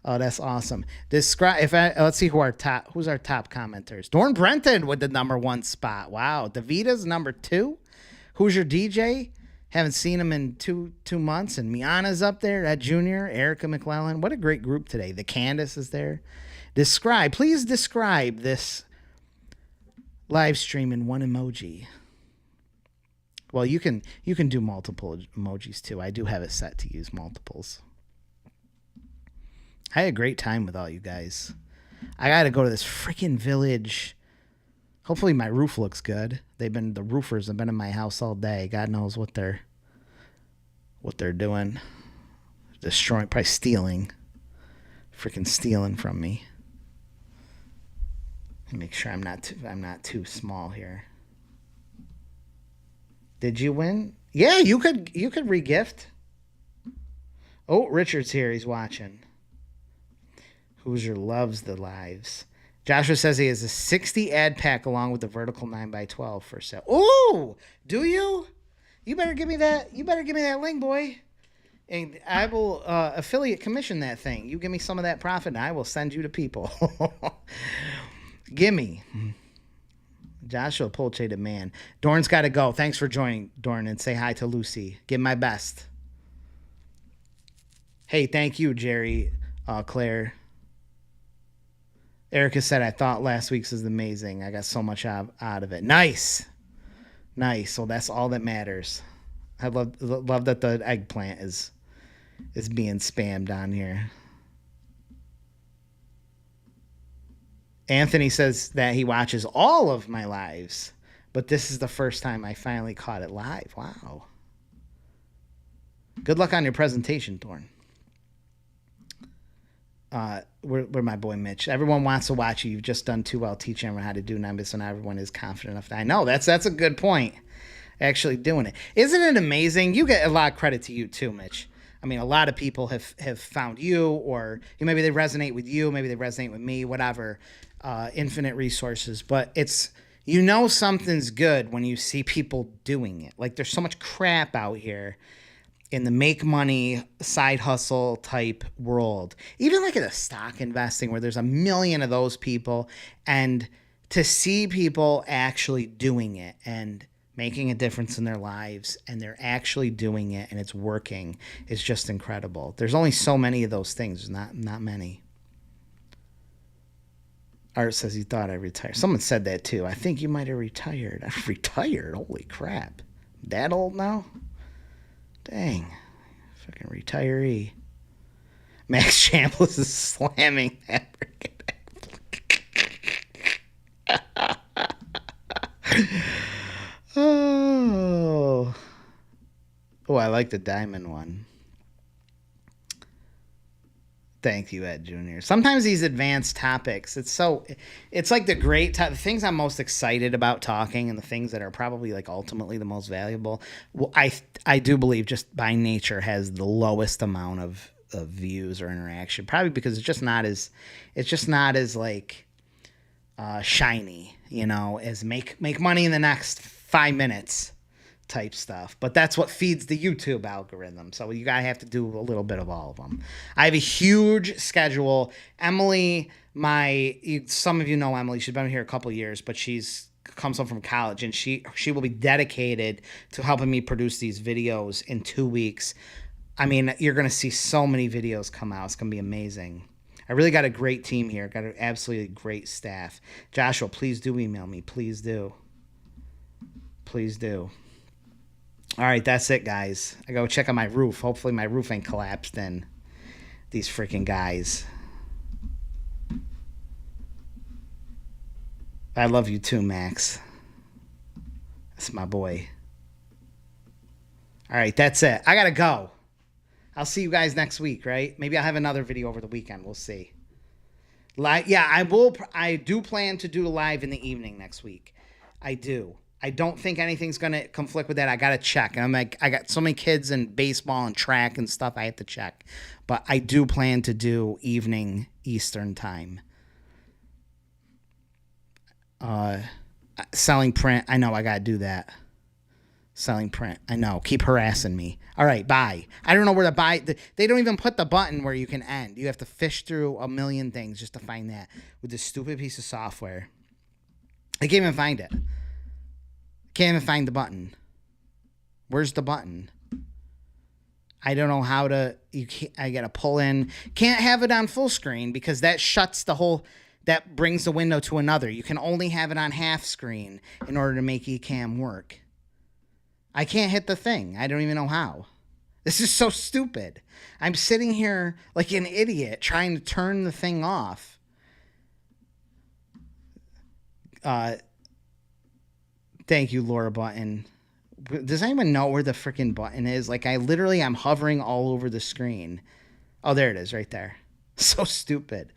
Oh, that's awesome. Let's see who's our top commenters. Dorn Brenton with the #1 spot. Wow. Davita's #2. Who's your DJ? Haven't seen him in two months. And Miana's up there. That Junior. Erica McClellan. What a great group today. The Candace is there. Please describe this live stream in one emoji. Well, you can do multiple emojis too. I do have it set to use multiples. I had a great time with all you guys. I got to go to this freaking village. Hopefully my roof looks good. The roofers have been in my house all day. God knows what they're doing. Destroying, probably stealing. Freaking stealing from me. Make sure I'm not too small here. Did you win? Yeah, you could regift. Oh, Richard's here. He's watching. Hoosier loves the lives. Joshua says he has a 60 ad pack along with the vertical 9x12 for sale. Ooh, do you? You better give me that. You better give me that link, boy. And I will affiliate commission that thing. You give me some of that profit, and I will send you to people. Gimme. Joshua Polche the man. Dorn's got to go. Thanks for joining, Dorn, and say hi to Lucy. Give my best. Hey, thank you, Jerry, Claire. Erica said, I thought last week's was amazing. I got so much out of it. Nice. Well, that's all that matters. I love that the eggplant is being spammed on here. Anthony says that he watches all of my lives, but this is the first time I finally caught it live. Wow. Good luck on your presentation, Thorn. Where my boy Mitch. Everyone wants to watch you. You've just done too well teaching everyone how to do numbers, so now everyone is confident enough. I know that's a good point. Actually doing it. Isn't it amazing? You get a lot of credit to you too, Mitch. I mean, a lot of people have found you, or maybe they resonate with you, maybe they resonate with me, whatever. Infinite resources, but it's, something's good when you see people doing it. Like, there's so much crap out here in the make money side hustle type world, even like in the stock investing where there's a million of those people, and to see people actually doing it and making a difference in their lives, and they're actually doing it and it's working, is just incredible. There's only so many of those things. There's not many. Art says he thought I retired. Someone said that too. I think you might have retired. I've retired? Holy crap. That old now? Dang. Fucking retiree. Max Chambliss is slamming that freaking Oh, I like the diamond one. Thank you, Ed Jr. Sometimes these advanced topics, it's like the things I'm most excited about talking, and the things that are probably like ultimately the most valuable. Well, I do believe just by nature has the lowest amount of views or interaction, probably because it's just not as like shiny, as make money in the next 5 minutes type stuff. But that's what feeds the YouTube algorithm. So you gotta have to do a little bit of all of them. I have a huge schedule. Emily, some of you know Emily. She's been here a couple of years, but she's comes home from college, and she will be dedicated to helping me produce these videos in 2 weeks. I mean, you're gonna see so many videos come out. It's gonna be amazing. I really got a great team here. Got an absolutely great staff. Joshua, please do email me. Please do. Please do. All right, that's it, guys. I go check on my roof. Hopefully my roof ain't collapsed in. These freaking guys. I love you too, Max. That's my boy. All right, that's it. I got to go. I'll see you guys next week, right? Maybe I'll have another video over the weekend. We'll see. Yeah, I do plan to do a live in the evening next week. I do. I don't think anything's going to conflict with that. I got to check. And I got so many kids in baseball and track and stuff I have to check. But I do plan to do evening Eastern time. Selling print. I know I got to do that. Selling print. I know. Keep harassing me. All right, bye. I don't know where to buy. They don't even put the button where you can end. You have to fish through a million things just to find that with this stupid piece of software. I can't even find it. Can't even find the button. Where's the button? I don't know how to. I gotta pull in. Can't have it on full screen because that shuts the whole. That brings the window to another. You can only have it on half screen in order to make eCam work. I can't hit the thing. I don't even know how. This is so stupid. I'm sitting here like an idiot trying to turn the thing off. Thank you, Laura Button. Does anyone know where the freaking button is? Like, I'm hovering all over the screen. Oh, there it is right there. So stupid.